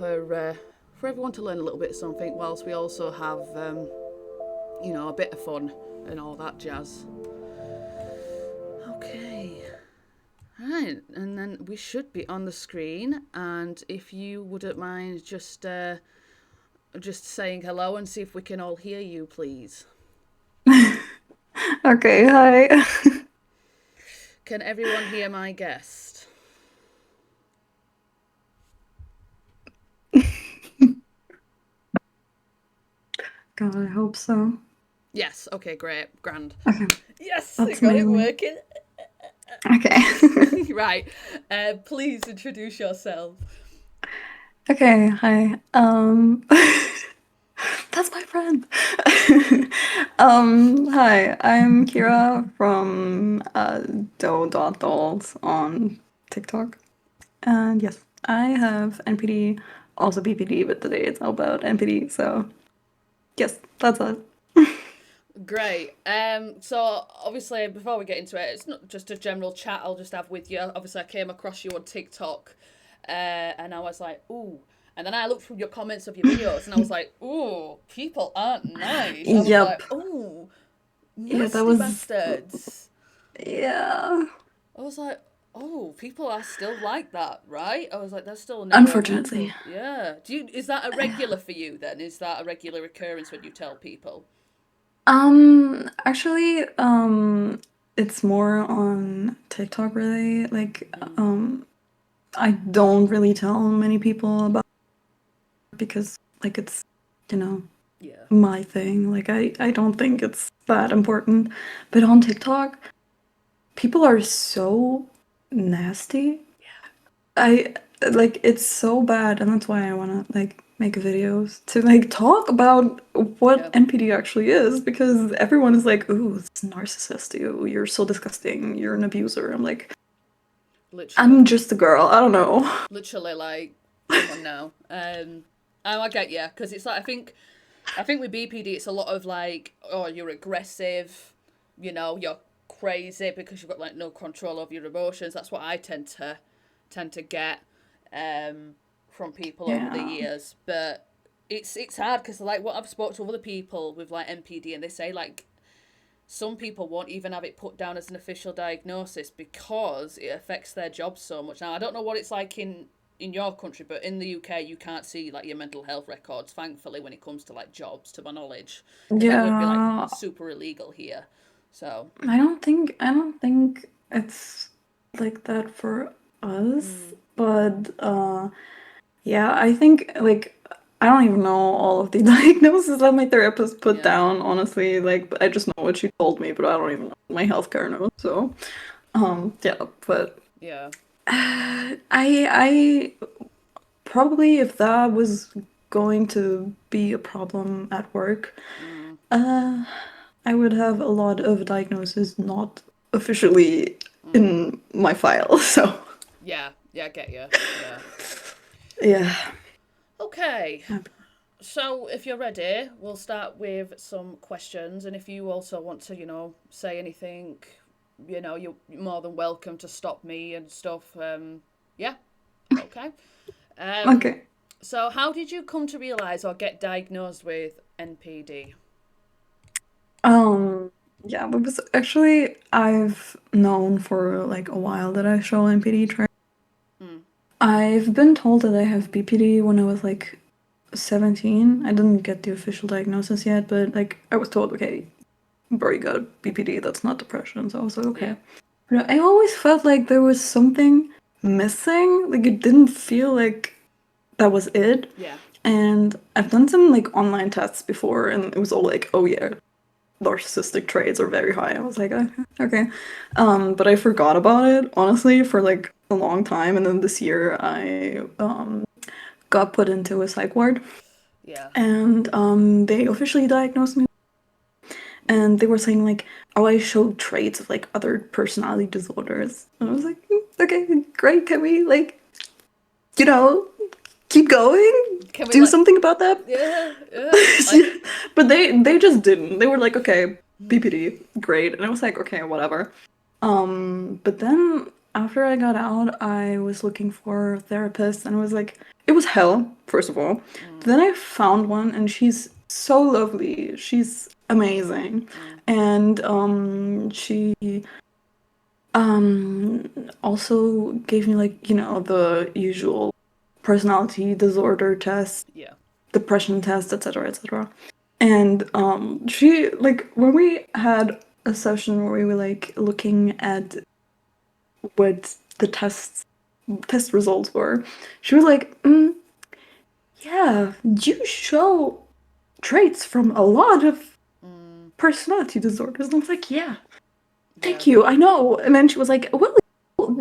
for everyone to learn a little bit of something, whilst we also have a bit of fun and all that jazz. Okay. Right, and then we should be on the screen, and if you wouldn't mind just saying hello and see if we can all hear you, please. Okay, hi. Can everyone hear my guest? God, I hope so. Yes, okay, great, grand. Okay, Yes, I that's got it amazing. working. Okay. Right, please introduce yourself. Okay, hi. That's my friend. Hi, I'm Kira from Doe.Dolls on TikTok. And yes, I have NPD, also BPD, but today it's all about NPD, so yes, that's it. Great. So obviously, before we get into it, it's not just a general chat I'll just have with you. Obviously, I came across you on TikTok, and I was like, ooh. And then I looked through your comments of your videos, and I was like, ooh, people aren't nice. I was like, Yep. ooh, Yeah, that nasty was, bastards. yeah. I was like, oh, people are still like that, right? I was like, there's still narrow Unfortunately. people. Yeah. Is that a regular for you then? Is that a regular occurrence when you tell people? Actually, it's more on TikTok really. Like, Mm, I don't really tell many people about it because like it's, you know, yeah. my thing. Like I don't think it's that important. But on TikTok, people are so nasty. I like it's so bad, and that's why I wanna like make videos to like talk about what Yeah. NPD actually is because everyone is like, "Ooh, it's narcissist. You're so disgusting. You're an abuser." I'm like, Literally. I'm just a girl. I don't know. Literally, like, come on now. I get you because it's like I think with BPD it's a lot of like, oh, you're aggressive, you're crazy because you've got like no control over your emotions. That's what I tend to get from people over the Yeah. years. But it's hard because like what I've spoke to other people with like NPD and they say like some people won't even have it put down as an official diagnosis because it affects their jobs so much. Now I don't know what it's like in your country, but in the UK you can't see like your mental health records. Thankfully, when it comes to like jobs, to my knowledge, because that would be like Yeah. super illegal here. So I don't think it's like that for us, mm, but yeah, I think like I don't even know all of the diagnoses that my therapist put yeah, down, honestly. Like I just know what she told me, but I don't even know what my healthcare knows. So, yeah, but yeah, I probably if that was going to be a problem at work, mm, uh I would have a lot of diagnoses not officially mm, in my file. So, yeah, yeah. I get you. Yeah. yeah. Okay. So, if you're ready, we'll start with some questions. And if you also want to, say anything, you're more than welcome to stop me and stuff. Yeah, okay. Um, Okay. so, how did you come to realize or get diagnosed with NPD? Um, yeah, but was actually I've known for like a while that I show NPD traits. Mm, I've been told that I have BPD when I was like 17. I didn't get the official diagnosis yet, but like I was told, okay, bro, you got BPD, that's not depression. So I was like, yeah, okay. But I always felt like there was something missing. Like it didn't feel like that was it. yeah, And I've done some like online tests before, and it was all like, oh yeah, narcissistic traits are very high. I was like, okay. But I forgot about it, honestly, for like a long time. And then this year I got put into a psych ward yeah. and they officially diagnosed me. Mm, And they were saying like, oh, I showed traits of like other personality disorders. And I was mm. like, okay, great. Can we like, you know, keep going? Can we Do like, something about that? yeah, yeah, like, But they just didn't. They were like, okay, BPD, great. And I was like, okay, whatever. But then after I got out, I was looking for a therapist, and it was hell, first of all. Mm, Then I found one, and she's so lovely. She's amazing. mm, And she also gave me like, the usual personality disorder test, yeah. depression test, etc., etc. And she like when we had a session where we were like looking at what the test results were, she was like, yeah, you show traits from a lot of Mm, personality disorders. And I was like, yeah, yeah. thank you, I know. And then she was like, well,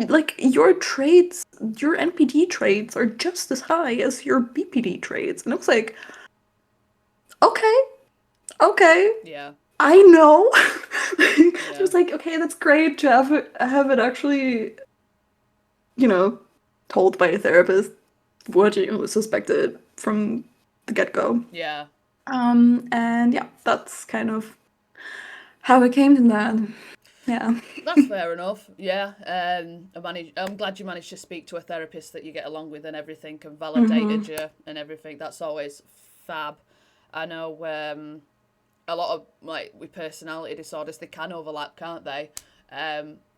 like your traits, your NPD traits are just as high as your BPD traits. And I was like, okay, okay, Yeah. I know. She Yeah. was like, okay, that's great to have it actually, you know, told by a therapist what you suspected from the get-go. Yeah. And yeah, that's kind of how it came to that. Yeah. That's fair enough. Yeah. I'm glad you managed to speak to a therapist that you get along with and everything and validated Mm-hmm. you and everything. That's always fab. I know a lot of like with personality disorders they can overlap, can't they?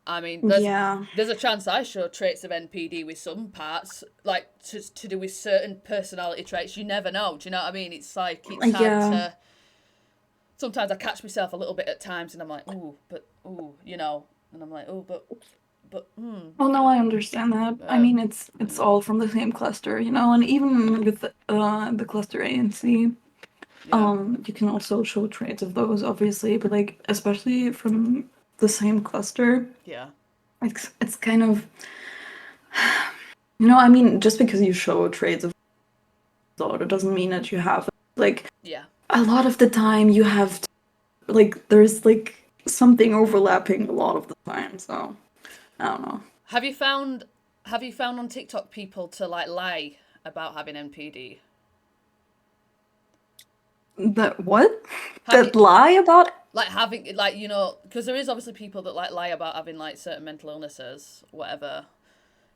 I mean, Yeah. there's a chance I show traits of NPD with some parts, like to do with certain personality traits. You never know. Do you know what I mean? It's like it's hard Yeah. to. Sometimes I catch myself a little bit at times, and I'm like, ooh, but ooh, and I'm like, oh, but. Well, no, I understand that. I Uh, mean, it's all from the same cluster, and even with the cluster A and C, yeah, you can also show traits of those, obviously, but like especially from the same cluster, yeah, it's kind of, I mean, just because you show traits of disorder doesn't mean that you have it. Like yeah. a lot of the time, you have like there's like something overlapping a lot of the time. So I don't know. Have you found Have you found on TikTok people to like lie about having NPD? That what? Have you That lie about? like having like because there is obviously people that like lie about having like certain mental illnesses, whatever,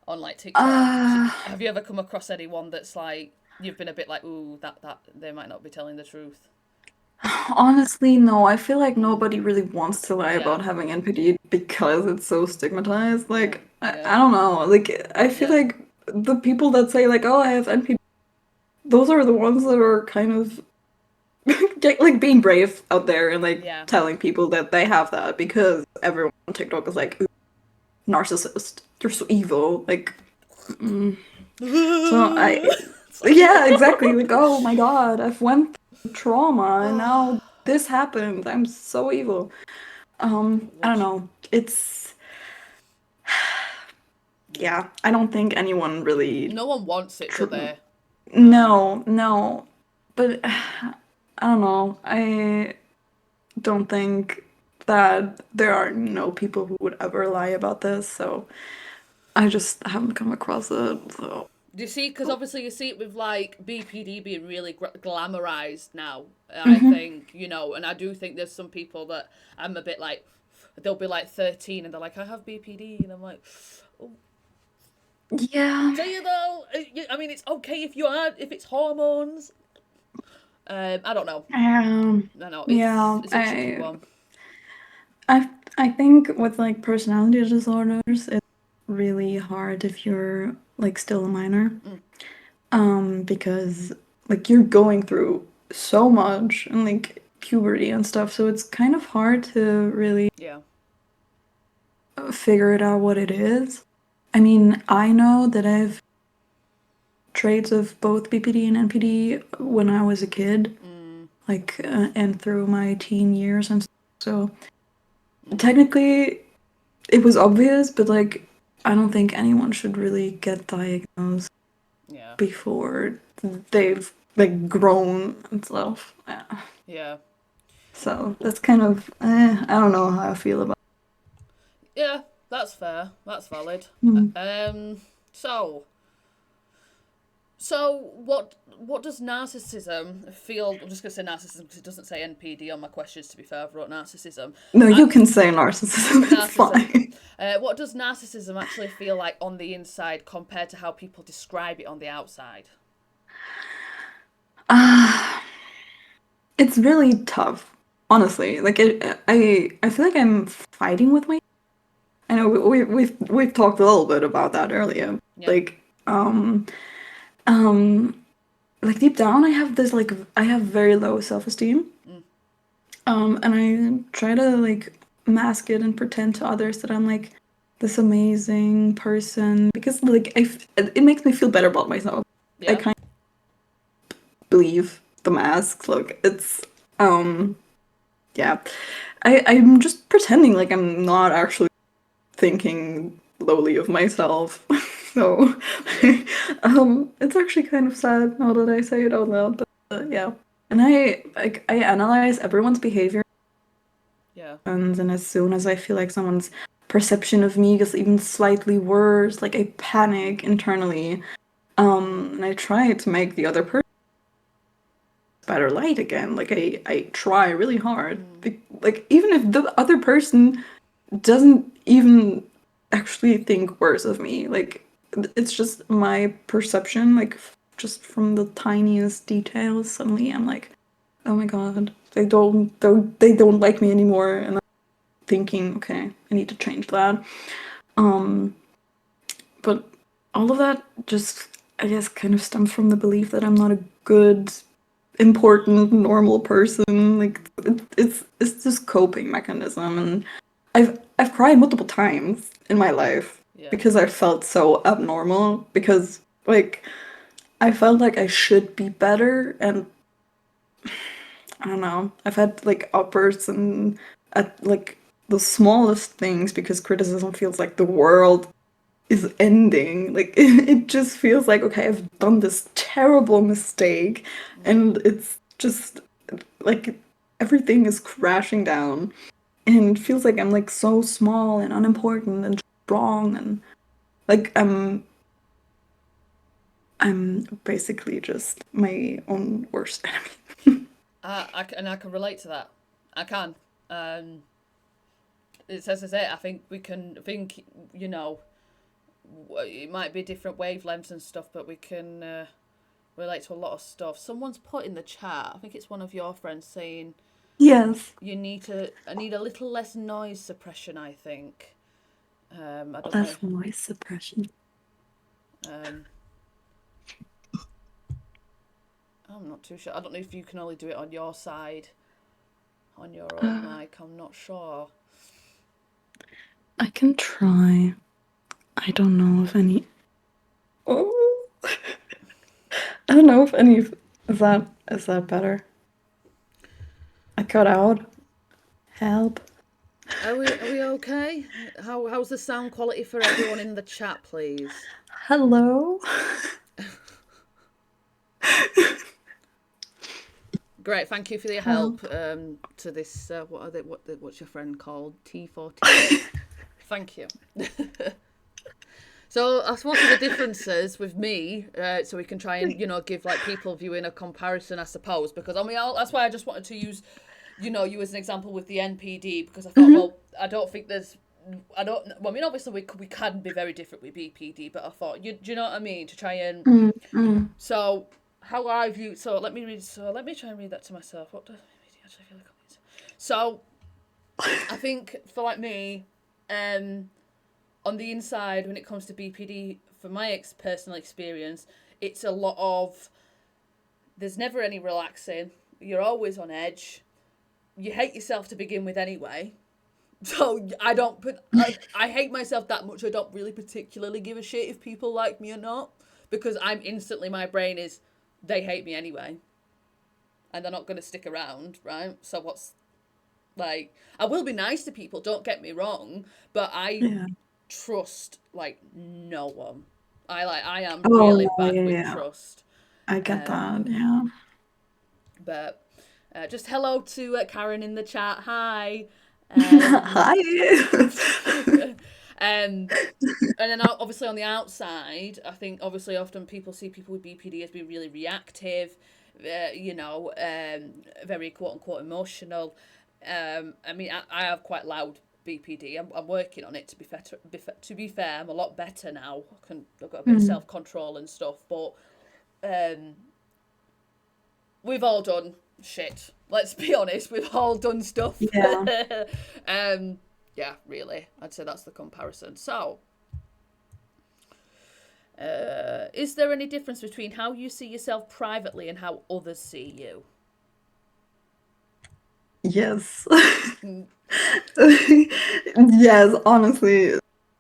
on like TikTok. Uh, Have you ever come across anyone that's like you've been a bit like, ooh, that they might not be telling the truth? Honestly, no. I feel like Mm. nobody really wants to lie Yeah, about having NPD because it's so stigmatized. yeah, Like, yeah, I don't know. Like, I feel yeah, like the people that say, like, oh, I have NPD, those are the ones that are kind of like being brave out there and like yeah. telling people that they have that because everyone on TikTok is like, ooh, narcissist. You're so evil. Like, mm. So It's like, yeah, exactly. Like, oh my God, I've went through trauma and now this happened. I'm so evil. I don't which know. It's yeah, yeah, I don't think anyone really no one wants it, do tr they? No. no, no. But I don't know. I don't think that there are no people who would ever lie about this, so I just haven't come across it. So Do you see? Because obviously you see it with like BPD being really glamorized now. I hmm think and I do think there's some people that I'm a bit like, they'll be like 13 and they're like, I have BPD, and I'm like, oh, Yeah. do you though? I mean, it's okay if it's hormones. I don't know. I know Yeah, it's a tricky one. I I think with like personality disorders, it's really hard if you're like still a minor. Mm, Because like you're going through so much and like puberty and stuff, so it's kind of hard to really yeah. figure it out what it is. I mean, I know that I've traits of both BPD and NPD when I was a kid, Mm, like and through my teen years and stuff. So mm, technically it was obvious, but like I don't think anyone should really get diagnosed yeah. before they've like grown and stuff. Yeah. Yeah. So that's kind of I don't know how I feel about Yeah. That's fair. That's valid. it. So So what does narcissism feel? I'm just gonna say narcissism because it doesn't say NPD on my questions. To be fair, I've wrote narcissism. No, Uh, you can say narcissism. It's narcissism. fine. What does narcissism actually feel like on the inside compared to how people describe it on the outside? Ah, it's really tough, honestly. Like I feel like I'm fighting with my. I know we've talked a little bit about that earlier. Yeah. Like um like deep down, I have very low self-esteem. Mm. And I try to like mask it and pretend to others that I'm like this amazing person because like it makes me feel better about myself. I Yeah. kind of believe the mask. Like it's yeah. I'm just pretending like I'm not actually thinking lowly of myself. So Yeah. it's actually kind of sad now that I say it out loud. But yeah. And I analyze everyone's behavior. Yeah. And as soon as I feel like someone's perception of me gets even slightly worse, like I panic internally. And I try to make the other person better light again. Like I try really hard. Mm. Like even if the other person doesn't even actually think worse of me, like it's just my perception, like just from the tiniest details, suddenly I'm like, oh my God, they don't like me anymore. And thinking, okay, I need to change that. Um, but all of that just, I guess, kind of stems from the belief that I'm not a good, important, normal person. Like it's this coping mechanism, and I've cried multiple times in my life Yeah. because I felt so abnormal. Because like I felt like I should be better, and I don't know. I've had like outbursts and at like the smallest things because criticism feels like the world is ending. Like it just feels like okay, I've done this terrible mistake Mm. and it's just like everything is crashing down and it feels like I'm like so small and unimportant and wrong and like I'm basically just my own worst enemy. And I can relate to that. I can. Um, it's as I say. I think we can think. You know, it might be different wavelengths and stuff, but we can relate to a lot of stuff. Someone's put in the chat. I think it's one of your friends saying Yes. you need to. I need a little less noise suppression. I think. I don't know. Less noise suppression. Um, I'm not too sure. I don't know if you can only do it on your side, on your own Uh, mic. I'm not sure. I can try. I don't know if any. Oh, I don't know if any. Is that better? I cut out. Help. Are we okay? How's the sound quality for everyone in the chat, please? Hello. Great, thank you for your help. Help. To this, what are they? What's your friend called? T14. Thank you. So I suppose the differences with me, so we can try and give like people viewing a comparison, I suppose, because I mean that's why I just wanted to use, you as an example with the NPD because I thought, Mhm. well, I don't think there's, I don't. Well, I mean, obviously we can be very different with BPD, but I thought, do you know what I mean? To try and Mm, mm. so how I view. So let me read. So let me try and read that to myself. What does BPD actually feel like? So I think for like me, on the inside when it comes to BPD, from my personal experience, it's a lot of there's never any relaxing. You're always on edge. You hate yourself to begin with anyway. So I don't put I hate myself that much. I don't really particularly give a shit if people like me or not because I'm instantly my brain is they hate me anyway and they're not going to stick around, right? So what's like I will be nice to people, don't get me wrong, but I Yeah. trust like no one. I am Oh really no, bad yeah, with yeah. trust. I get Um, that. Yeah. but just hello to Karen in the chat. Hi. Um, Hi. And then obviously on the outside, I think obviously often people see people with BPD as being really reactive, very quote unquote emotional. I mean, I have quite loud BPD. I'm working on it to be fair. To be fair, I'm a lot better now. I've got a bit of Mm. self control and stuff, but um, we've all done shit. Let's be honest, we've all done stuff. Yeah. Yeah, really, I'd say that's the comparison. So, is there any difference between how you see yourself privately and how others see you? Yes. Yes, honestly,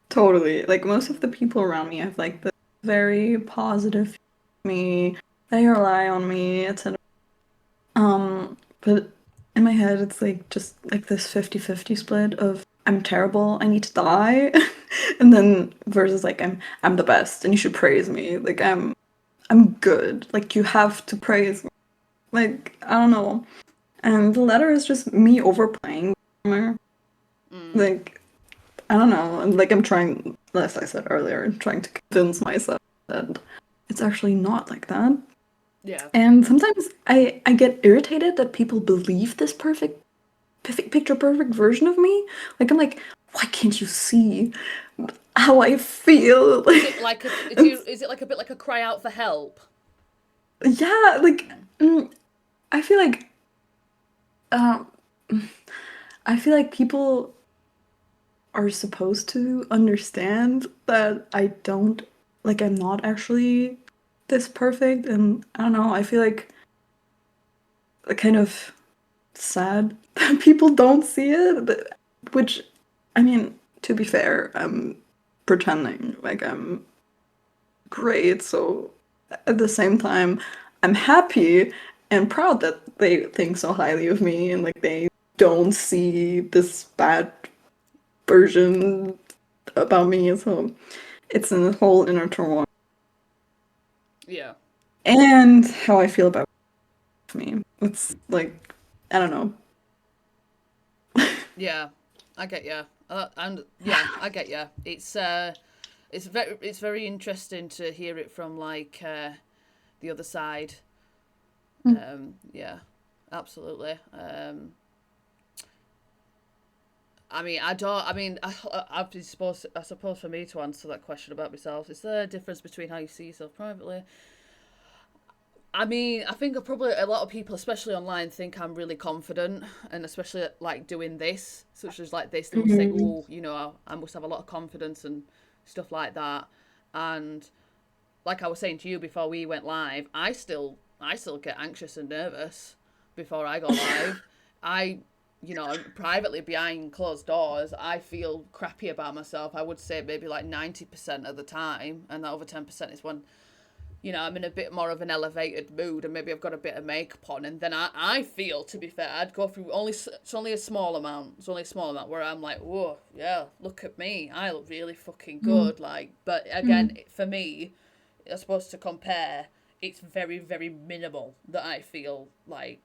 totally. Like most of the people around me have like the very positive me, they rely on me, etc. But in my head it's like just like this 50-50 split of I'm terrible, I need to die, and then versus like I'm the best and you should praise me. Like I'm good. Like you have to praise me. Like I don't know. And the latter is just me overplaying. Mm, Like I don't know. And like I'm trying, as I said earlier, trying to convince myself that it's actually not like that. yeah. And sometimes I get irritated that people believe this perfect picture perfect version of me. Like I'm like, why can't you see how I feel? Is it like a? Do you, is it like a bit like a cry out for help? Yeah, like I feel like um I feel like people are supposed to understand that I don't like I'm not actually this perfect, and I don't know, I feel like kind of sad that people don't see it, which I mean, to be fair, I'm pretending like I'm great, so at the same time, I'm happy and proud that they think so highly of me and like they don't see this bad version about me. So it's a whole inner turmoil. Yeah. And how I feel about me. It's like, I don't know. Yeah, I get you. And yeah, I get you. It's very interesting to hear it from like the other side. Yeah, absolutely. I mean, I don't. I mean, I suppose for me to answer that question about myself, is there a difference between how you see yourself privately? I mean, I think probably a lot of people, especially online, think I'm really confident, and especially like doing this, such as like this, they must think, Mhm. oh, I must have a lot of confidence and stuff like that. And like I was saying to you before we went live, I still get anxious and nervous before I go live. I privately behind closed doors, I feel crappy about myself. I would say maybe like 90% of the time, and that other 10% is when I'm in a bit more of an elevated mood and maybe I've got a bit of makeup on. And then I feel, to be fair, I'd go through it's only a small amount. It's only a small amount where I'm like, whoa, yeah, look at me. I look really fucking Mhm. good. Like, but again, Mhm. for me, I suppose to compare, it's very, very minimal that I feel like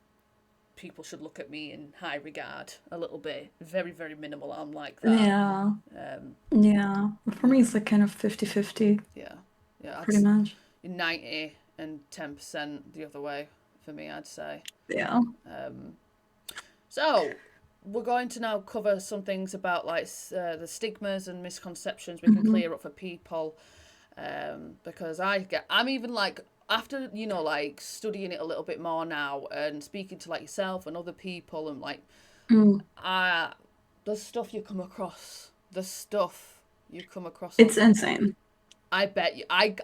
people should look at me in high regard a little bit. Very, very minimal. I'm like that. Yeah. Um, Yeah. For me, yeah, it's like kind of 50-50, yeah, yeah. pretty much. 90 and 10% the other way for me, I'd say. Yeah. Um, so we're going to now cover some things about like the stigmas and misconceptions we can Hmm. clear up for people, because I'm even like after like studying it a little bit more now and speaking to like yourself and other people and like Mm. uh the stuff you come across on. It's insane. I bet you. I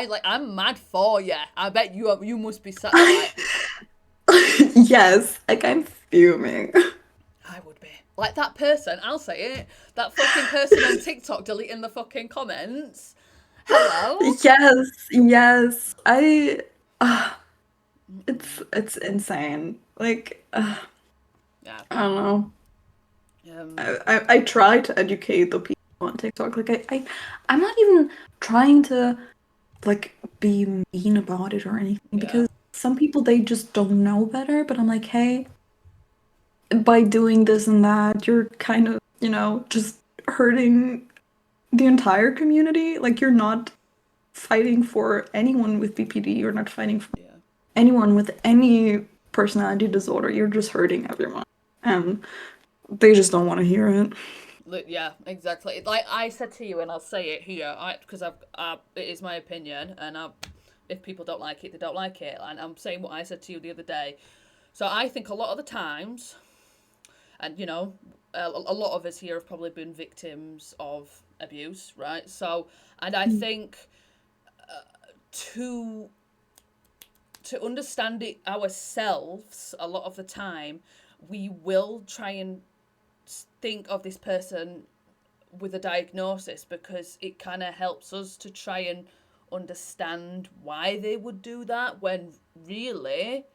like. I'm mad for you. I bet you must be sat there like Yes, like I'm fuming. I would be. Like that person. I'll say it. That fucking person on TikTok deleting the fucking comments. Hello. Yes, yes. Uh, it's insane. Like, Yeah. I don't know. Um. I try to educate the people on TikTok. Like, I'm not even trying to like be mean about it or anything Yeah. because some people they just don't know better. But I'm like, hey, by doing this and that, you're kind of, just hurting. the entire community. Like, you're not fighting for anyone with BPD. You're not fighting for Yeah. anyone with any personality disorder. You're just hurting everyone. And they just don't want to hear it. Yeah, exactly. Like I said to you, and I'll say it here, because it is my opinion, and if people don't like it, they don't like it. And I'm saying what I said to you the other day. So I think a lot of the times, and a lot of us here have probably been victims of abuse, right? So, and I think to understand it ourselves, a lot of the time, we will try and think of this person with a diagnosis because it kind of helps us to try and understand why they would do that when really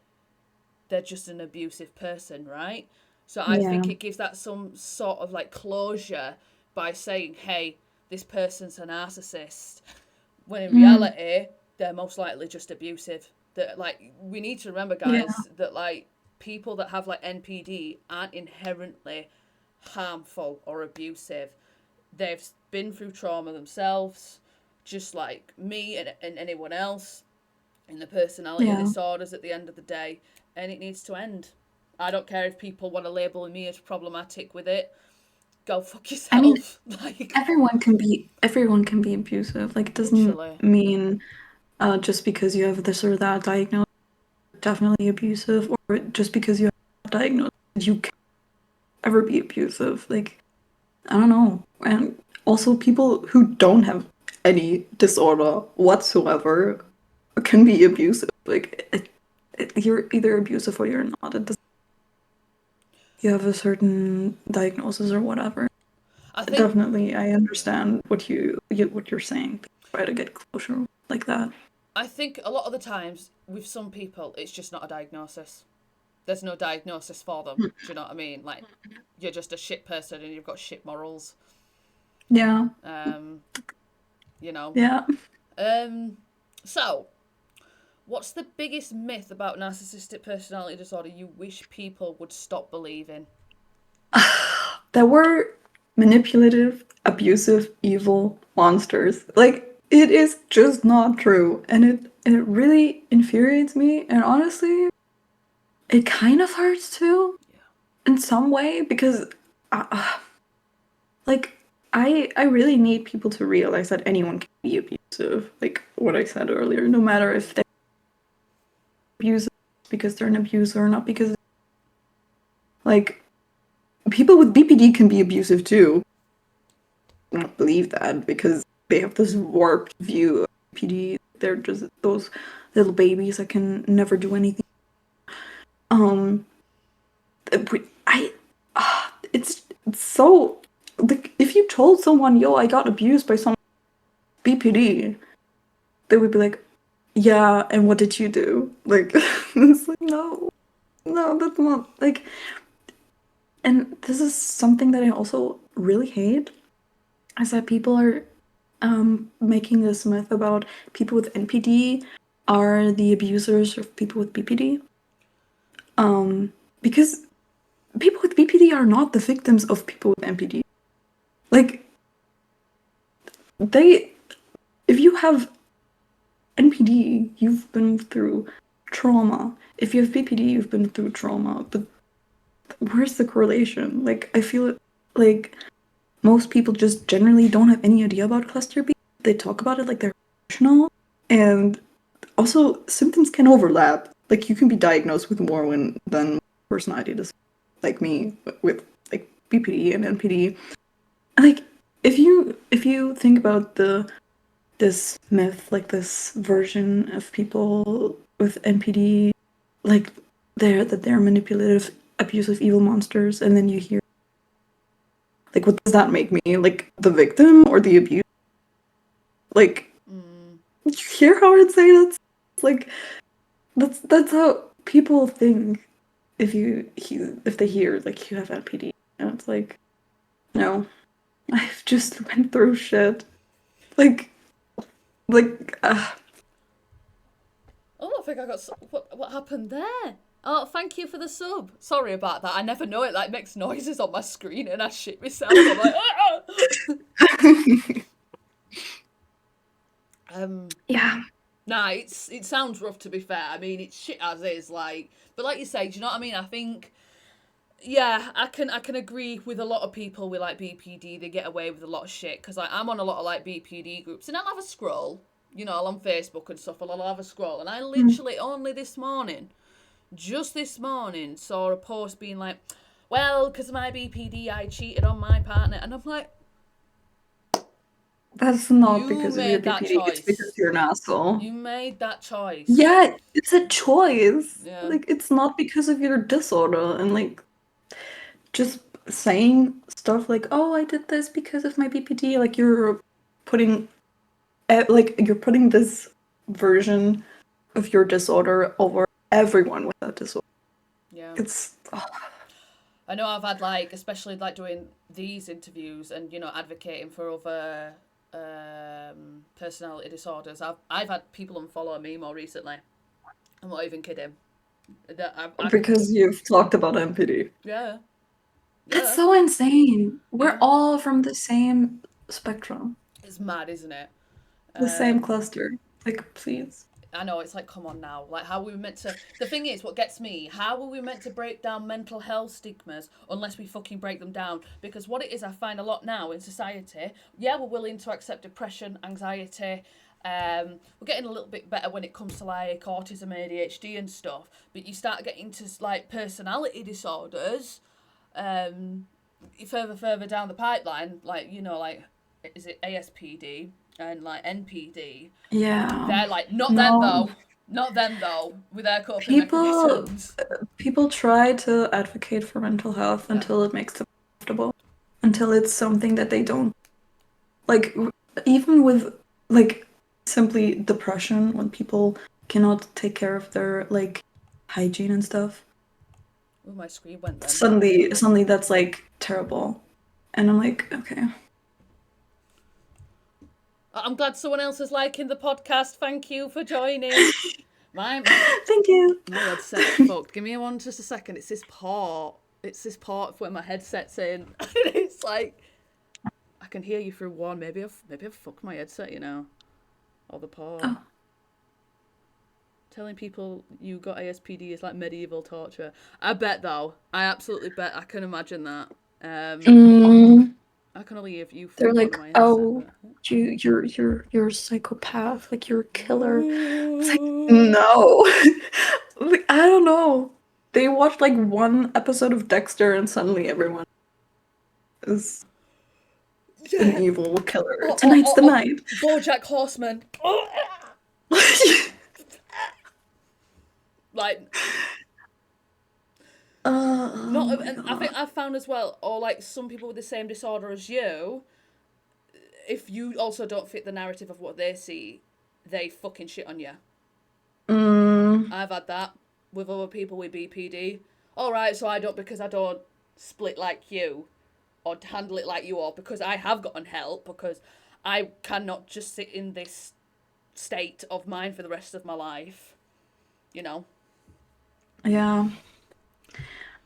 they're just an abusive person, right? So I Yeah. think it gives that some sort of like closure by saying, hey, this person's a narcissist, when in Mm, reality, they're most likely just abusive. That, like, we need to remember, yeah. guys, that like people that have like NPD aren't inherently harmful or abusive. They've been through trauma themselves, just like me and anyone else in the personality Yeah. disorders at the end of the day, and it needs to end. I don't care if people want to label me as problematic with it. Go fuck I mean, yourself. Like, everyone can be abusive. Like, it doesn't literally. mean just because you have this or that diagnosis, you're definitely abusive, or just because you have that diagnosis, you can ever be abusive. Like, I don't know. And also, people who don't have any disorder whatsoever can be abusive. Like, you're either abusive or you're not. It doesn't, you have a certain diagnosis or whatever. I think Definitely, I understand what you're saying. Try to get closure like that. I think a lot of the times with some people it's just not a diagnosis. There's no diagnosis for them. Do you know what I mean? Like, you're just a shit person and you've got shit morals. Yeah, Um, you know. yeah. Um, so what's the biggest myth about narcissistic personality disorder you wish people would stop believing? That were manipulative, abusive, evil monsters. Like, it is just not true, and it really infuriates me. And honestly, it kind of hurts too, Yeah. in some way, because, like, I really need people to realize that anyone can be abusive. Like what I said earlier, no matter if they're abusive because they're an abuser or not, because like people with BPD can be abusive too. I don't believe that because they have this warped view of BPD. They're just those little babies that can never do anything. Um, I, it's so like if you told someone, "Yo, I got abused by some BPD," they would be like, "Yeah, and what did you do?" Like, it's like no, no, that's not like. And this is something that I also really hate, is that people are making this myth about people with NPD are the abusers of people with BPD. Um, because people with BPD are not the victims of people with NPD. Like, they, if you have NPD, you've been through trauma. If you have BPD, you've been through trauma. But where's the correlation? Like, I feel like most people just generally don't have any idea about cluster B. They talk about it like they're professional, and also symptoms can overlap. Like you can be diagnosed with more than personality disorder, like me with like BPD and NPD. Like if you think about this myth, like this version of people with NPD, like they're manipulative, abusive, evil monsters, and then you hear like what does that make me? Like the victim or the abuse? Like Mm. you hear how insane it's like that's how people think if they hear like you have NPD. And it's like no, I've just went through shit. Like like Oh, I think I got what happened there. Oh, thank you for the sub. Sorry about that. I never know it like makes noises on my screen and I shit myself. I'm like, ah! Yeah. Nah, it sounds rough, to be fair. I mean, it's shit as is, like, but like you say, do you know what I mean? I think, yeah, I can agree with a lot of people with like BPD. They get away with a lot of shit because like I'm on a lot of like BPD groups, and I'll have a scroll, you know, on Facebook and stuff. I'll have a scroll, and I literally only this morning, just this morning, saw a post being like, well, because of my BPD, I cheated on my partner, and I'm like, That's not you because of your made that BPD, it's because choice. you're an asshole. You made that choice. Yeah, it's a choice. Yeah. Like, it's not because of your disorder. And, like, just saying stuff like, oh, I did this because of my BPD, like, putting, you're putting this version of your disorder over everyone with that disorder. Yeah. It's, I know I've had like, especially like doing these interviews and you know advocating for other personality disorders. I've had people unfollow me more recently. I'm not even kidding. I can, because you've talked about MPD. yeah, That's yeah, so insane. We're yeah. all from the same spectrum, It's mad, isn't it? the same Um, cluster. Like, please. I know, it's like, come on now. Like, how are we meant to. The thing is, what gets me, how are we meant to break down mental health stigmas unless we fucking break them down? Because what it is, I find a lot now in society, yeah, we're willing to accept depression, anxiety. We're getting a little bit better when it comes to like autism, ADHD, and stuff. But you start getting to like personality disorders, further down the pipeline, like, you know, like, is it ASPD and like NPD? Yeah. They're like, not them No. though. Not them though, with their coping People mechanisms. people try to advocate for mental health Yeah. until it makes them comfortable, until it's something that they don't like even with like simply depression when people cannot take care of their like hygiene and stuff. Oh, my screen went then. Suddenly that's like terrible. And I'm like, okay. I'm glad someone else is liking the podcast. Thank you for joining. My Thank you. my headset's fucked. Give me one just a second. It's this part. It's this part where my headset's in. It's like I can hear you through one. Maybe I've fucked my headset, you know, or the port. Oh. Telling people you got ASPD is like medieval torture. I bet though. I absolutely bet. I can imagine that. I can only if you They're fucked one like, of my headset. oh, you're a psychopath, like you're a killer. It's like, no. Like, I don't know. They watched like one episode of Dexter and suddenly everyone is an evil killer. Tonight's the night. BoJack Horseman. Like, not. My And I God. think I've found as well, or like some people with the same disorder as you, if you also don't fit the narrative of what they see, they fucking shit on you. I've had that with other people with BPD. All right, so I don't, because I don't split like you or handle it like you, or because I have gotten help, because I cannot just sit in this state of mind for the rest of my life, you know. Yeah.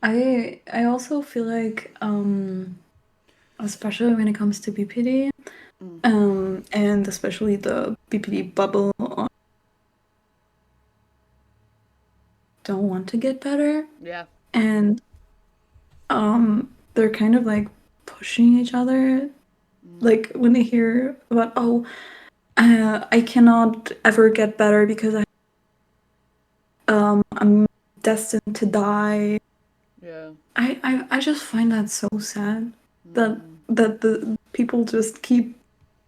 I also feel like especially when it comes to BPD, and especially the BPD bubble don't want to get better. Yeah. And they're kind of like pushing each other. Like when they hear about, oh, I cannot ever get better because I'm destined to die. Yeah. I just find that so sad that the people just keep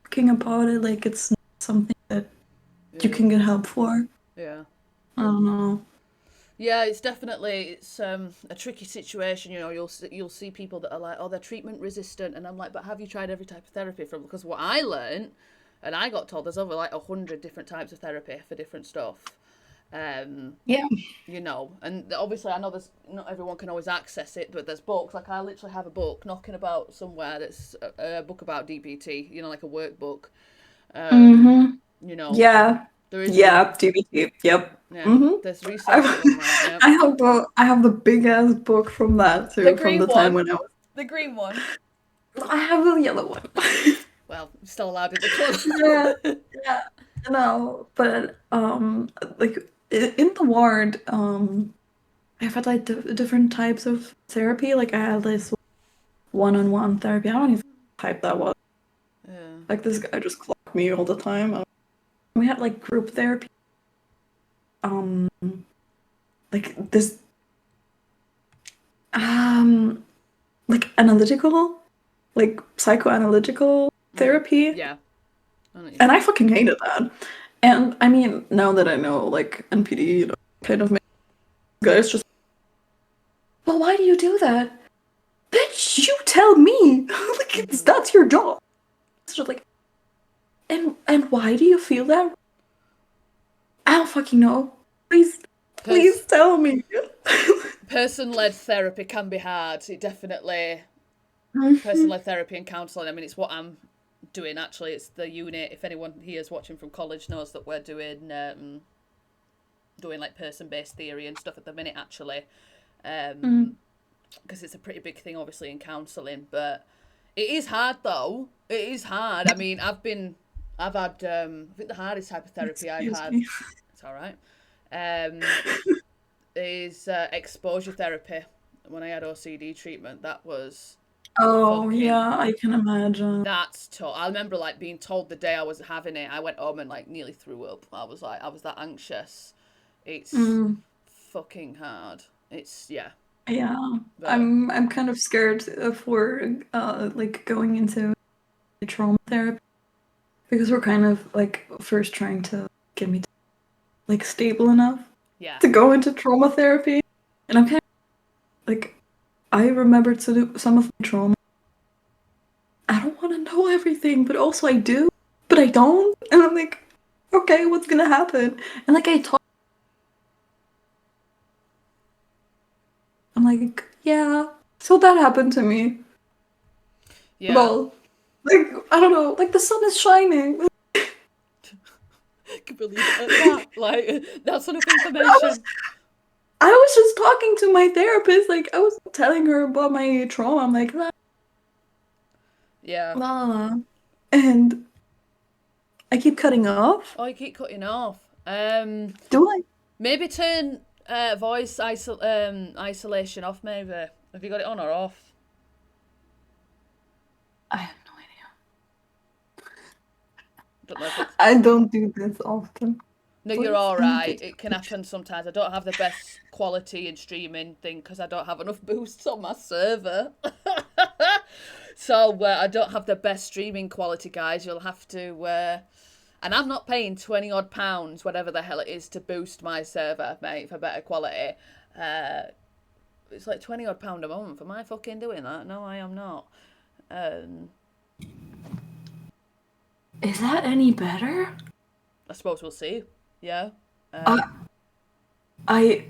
talking about it like it's not something that you can get help for. Yeah. I don't know. Yeah, it's definitely a tricky situation. You know, you'll see people that are like, oh, they're treatment resistant, and I'm like, but have you tried every type of therapy from? Because what I learned, and I got told, there's over like 100 different types of therapy for different stuff. Yeah. You know, and obviously I know there's not everyone can always access it, but there's books. Like I literally have a book knocking about somewhere that's a book about DBT. You know, like a workbook. You know, Yeah. there is Yeah, DBT. Yep. yeah, there's research I, on that. Yeah, I have the big ass book from that the too, from green the time one, when I was. the green one. I have the yellow one. Well, still allowed in the Yeah, club. yeah, no, but like in the ward, I've had like different types of therapy. Like I had this one-on-one therapy. I don't even know what type that was. Yeah. Like this guy just clocked me all the time. We had like group therapy. Um, like this, um, like analytical, like psychoanalytical therapy, Yeah. I know what you and mean. I fucking hated that. And I mean, now that I know, like NPD, kind of makes guys just, well, why do you do that? Bitch, you tell me. Like that's your job. It's just like, and why do you feel that? I don't fucking know. Please, Pers- please tell me. Person-led therapy can be hard. It definitely Mhm. person-led therapy and counselling. I mean, it's what I'm doing actually. It's the unit. If anyone here is watching from college knows that we're doing like person-based theory and stuff at the minute actually, Mm. because it's a pretty big thing obviously in counselling. But it is hard though. It is hard. I mean, I've had I think the hardest type of therapy I've Excuse had. me. It's all right. Is exposure therapy. When I had OCD treatment, that was Oh fucking yeah, I can imagine. that's tough. I remember like being told the day I was having it, I went home and like nearly threw up. I was that anxious. It's Mm. fucking hard. It's yeah, Yeah, but I'm kind of scared for like going into trauma therapy because we're kind of like first trying to get me to, like stable enough yeah, to go into trauma therapy, and I'm kind of like I remembered to do some of my trauma. I don't want to know everything, but also I do, but I don't, and I'm like, okay, what's gonna happen? And like I talk, I'm like, yeah, so that happened to me. yeah. Lol. Like I don't know, like the sun is shining. Can believe it at that. Like that's enough I was information. I was just talking to my therapist, like I was telling her about my trauma. I'm like, la Yeah. la la, and I keep cutting off. Oh, you keep cutting off. Do I? Maybe turn isolation off. Maybe have you got it on or off? I have no Don't know if idea. it's I don't do this often. No, you're Please all make right. it. It can happen sometimes. I don't have the best quality in streaming thing because I don't have enough boosts on my server. So I don't have the best streaming quality, guys. You'll have to, and I'm not paying 20 odd pounds, whatever the hell it is, to boost my server, mate, for better quality. Uh, it's like 20 odd pound a month. Am I fucking doing that? No, I am not. Um, Is that any better? I suppose we'll see. Yeah. Uh, I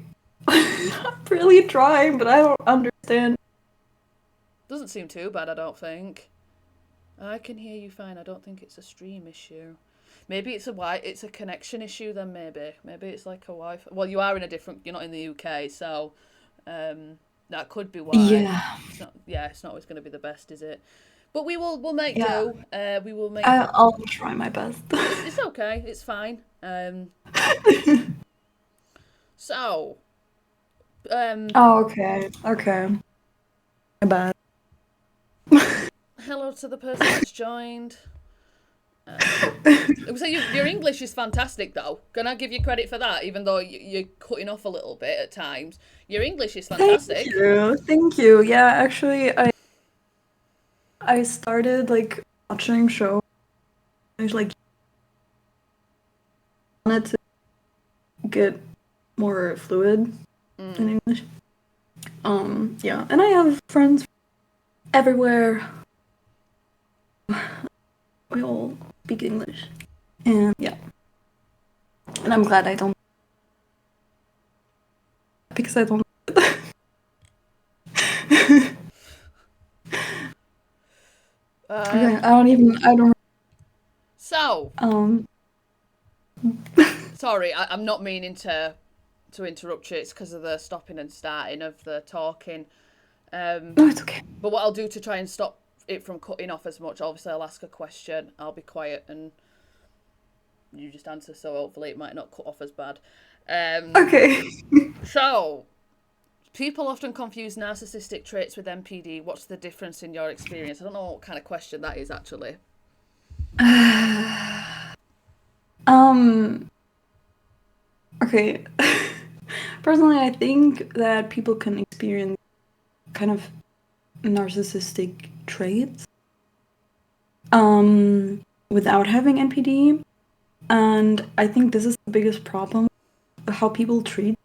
I'm really trying, but I don't understand. Doesn't seem too bad, I don't think. I can hear you fine. I don't think it's a stream issue. Maybe it's a connection issue then maybe it's like a Wi-Fi. Well, you are in a different. You're not in the UK, so that could be why. Yeah, It's not always going to be the best, is it? But we'll make yeah. do. We will make. I'll try my best. It's okay. It's fine. So Oh, okay, okay. My bad. hello to the person that's joined. So your English is fantastic, though. Can I give you credit for that? Even though you're cutting off a little bit at times, your English is Thank fantastic. you. Thank you. Yeah, actually, I started like watching shows. I was like wanted to get more fluid in English. Yeah, and I have friends everywhere. We all speak English, and yeah, and I'm glad I don't because I don't. Okay, I don't. So Um, sorry, I'm not meaning to interrupt you. It's because of the stopping and starting of the talking. no, it's okay. But what I'll do to try and stop it from cutting off as much, obviously I'll ask a question, I'll be quiet, and you just answer, so hopefully it might not cut off as bad. Okay. So, people often confuse narcissistic traits with NPD. What's the difference in your experience? I don't know what kind of question that is, actually. Um, okay. Personally, I think that people can experience kind of narcissistic traits without having NPD. And I think this is the biggest problem, how people treat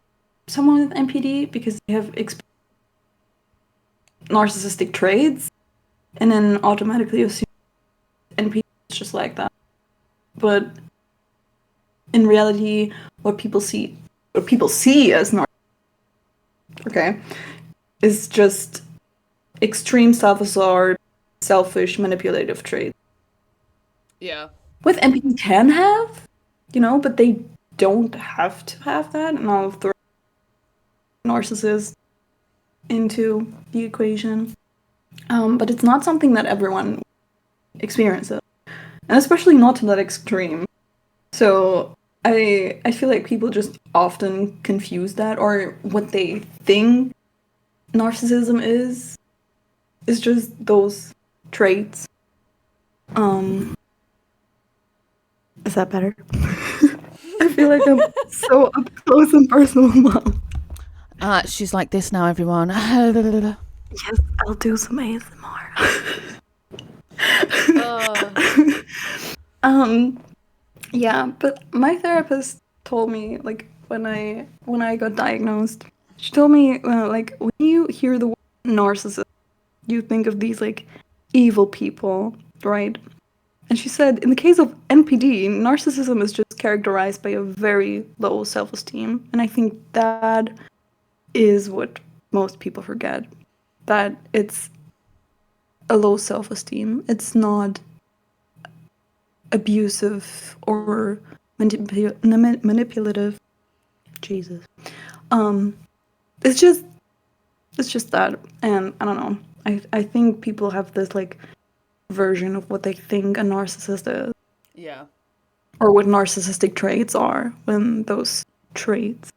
someone with NPD, because they have narcissistic traits and then automatically assume NPD is just like that. But in reality, what people see as narcissistic, okay, is just extreme self-absorbed, selfish, manipulative traits. Yeah. With NPD can have, but they don't have to have that, and I'll throw narcissist into the equation. But it's not something that everyone experiences, and especially not to that extreme. So I feel like people just often confuse that, or what they think narcissism is just those traits. Is that better? I feel like I'm so up close and personal now. She's like this now, everyone. Yes, I'll do some ASMR. Yeah, but my therapist told me, like, when I got diagnosed, she told me, like, when you hear the word narcissist, you think of these, like, evil people, right? And she said, in the case of NPD, narcissism is just characterized by a very low self-esteem. And I think that is what most people forget. That it's a low self-esteem. It's not abusive or manipulative. Jesus. It's just that. And I don't know. I think people have this, like, version of what they think a narcissist is. Yeah. Or what narcissistic traits are, when those traits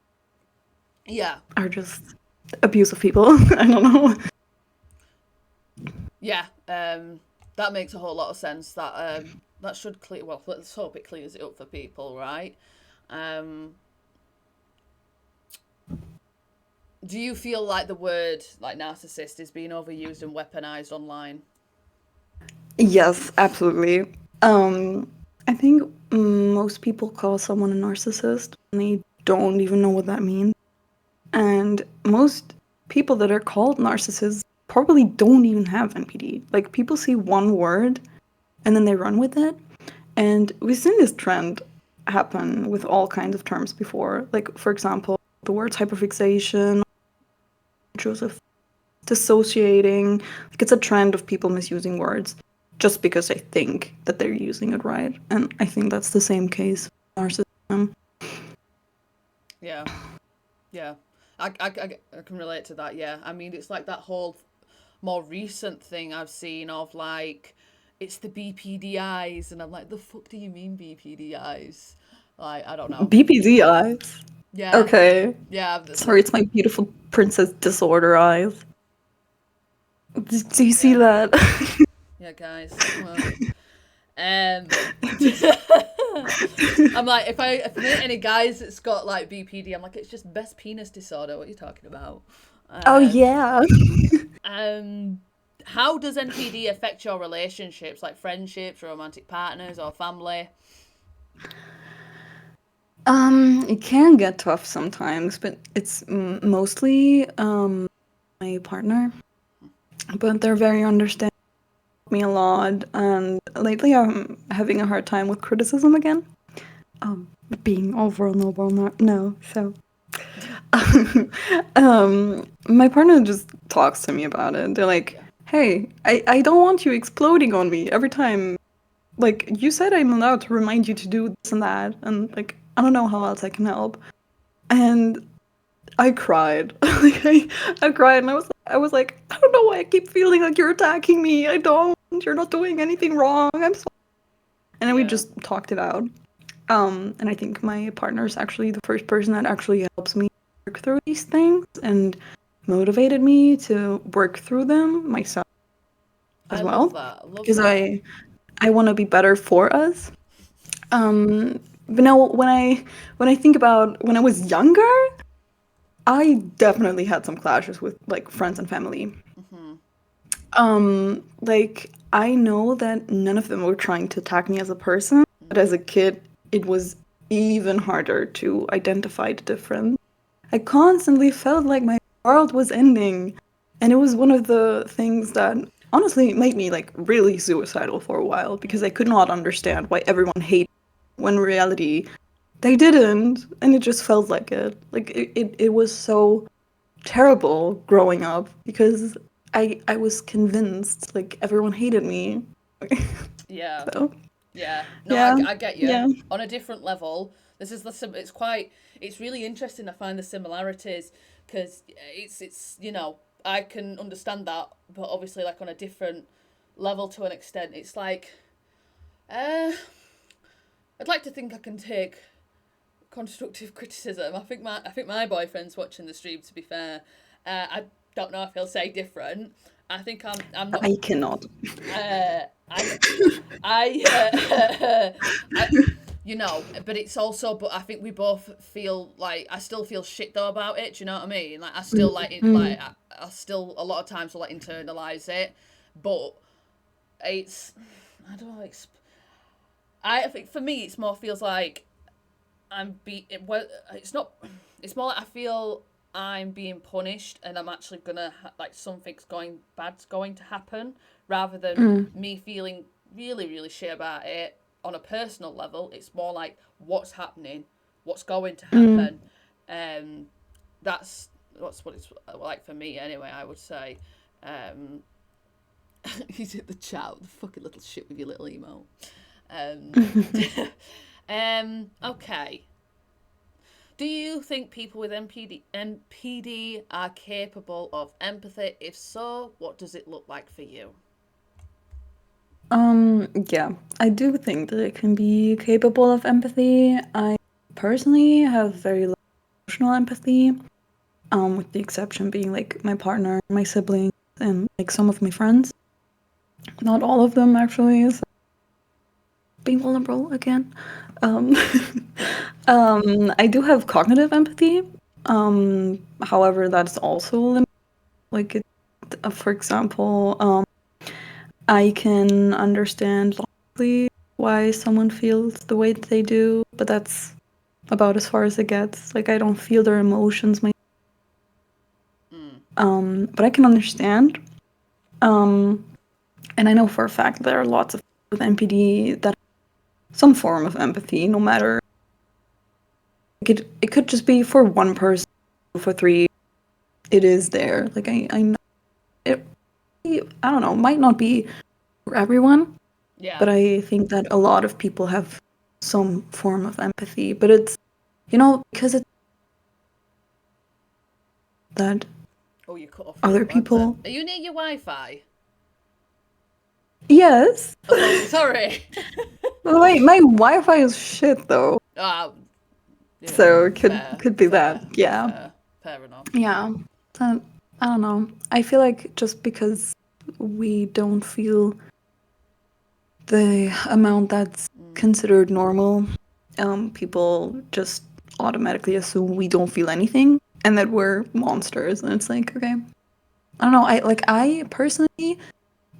are just abusive people. I don't know. Yeah. That makes a whole lot of sense. That should clear. Well, let's hope it clears it up for people, right? Do you feel like the word, like, narcissist is being overused and weaponized online? Yes, absolutely. I think most people call someone a narcissist and they don't even know what that means. And most people that are called narcissists probably don't even have NPD. Like, people see one word and then they run with it. And we've seen this trend happen with all kinds of terms before. Like, for example, the words hyperfixation, Joseph, dissociating. Like, it's a trend of people misusing words just because they think that they're using it right. And I think that's the same case with narcissism. Yeah. Yeah. I can relate to that, yeah. I mean, it's like that whole more recent thing I've seen of, like, it's the BPDIs, and I'm like, the fuck do you mean BPDIs? Like, I don't know. BPD eyes. Yeah. Okay. Yeah. Sorry, it's my beautiful princess disorder eyes. Do you see that? Yeah, guys. I'm like, if I meet any guys that's got, like, BPD, I'm like, it's just best penis disorder. What are you talking about? Oh yeah. How does NPD affect your relationships, like friendships, romantic partners, or family? It can get tough sometimes, but it's mostly my partner. But they're very understanding, me a lot, and lately I'm having a hard time with criticism again. Being all vulnerable no, so my partner just talks to me about it. They're like, hey, I don't want you exploding on me every time. Like, you said I'm allowed to remind you to do this and that, and, like, I don't know how else I can help. And I cried. Like, I cried, and I was like, I don't know why I keep feeling like you're attacking me. I don't. You're not doing anything wrong. I'm sorry. And then we Yeah. just talked it out. And I think my partner is actually the first person that actually helps me work through these things and motivated me to work through them myself as I love well. that. I love Because that. I want to be better for us. But no, when I think about when I was younger, I definitely had some clashes with like friends and family. Mm-hmm. Like I know that none of them were trying to attack me as a person, but as a kid, it was even harder to identify the difference. I constantly felt like my world was ending, and it was one of the things that honestly made me like really suicidal for a while because I could not understand why everyone hated me, when in reality they didn't, and it just felt like it. Like it was so terrible growing up because I was convinced like everyone hated me. Yeah. So Yeah. No, yeah, I get you. yeah. On a different level, this is it's quite, it's really interesting. I find the similarities because it's, I can understand that, but obviously, like, on a different level to an extent. It's like, uh, I'd like to think I can take constructive criticism. I think my boyfriend's watching the stream. To be fair, I don't know if he'll say different. I think I'm not. I cannot. I I I but it's also, but I think we both feel like, I still feel shit though about it. Do you know what I mean? Like, I still like it, Mm, like I still a lot of times will like internalize it, but it's, I don't know. I think for me it's more feels like well, it's not. It's more like I feel I'm being punished, and I'm actually gonna like something's going bad's going to happen, rather than mm, me feeling really really shit about it on a personal level. It's more like what's happening, what's going to mm. happen. Um, that's what it's like for me anyway. I would say. Um, he's in the chat, the fucking little shit with your little emo. Um, okay. Do you think people with MPD are capable of empathy? If so, what does it look like for you? Yeah, I do think that it can be capable of empathy. I personally have very low emotional empathy, with the exception being like my partner, my siblings, and like some of my friends. Not all of them actually, so being vulnerable again. Um, I do have cognitive empathy. However, that's also limited. Like, for example, I can understand logically why someone feels the way that they do, but that's about as far as it gets. Like, I don't feel their emotions, Mm. but I can understand. Um, and I know for a fact there are lots of people with NPD that have some form of empathy, no matter. Like it could just be for one person, for three. It is there. Like I know it. I don't know. Might not be for everyone, Yeah. but I think that a lot of people have some form of empathy. But it's, because it's that Oh, you cut off really other bad then. people. Are you near your Wi-Fi? Yes. Oh, sorry. Well, my Wi-Fi is shit though, Ah, so it could fair, could be that. fair, Yeah. fair, fair enough. Yeah. So, I don't know. I feel like just because we don't feel the amount that's Mm. considered normal, people just automatically assume we don't feel anything and that we're monsters. And it's like, okay, I don't know. I personally,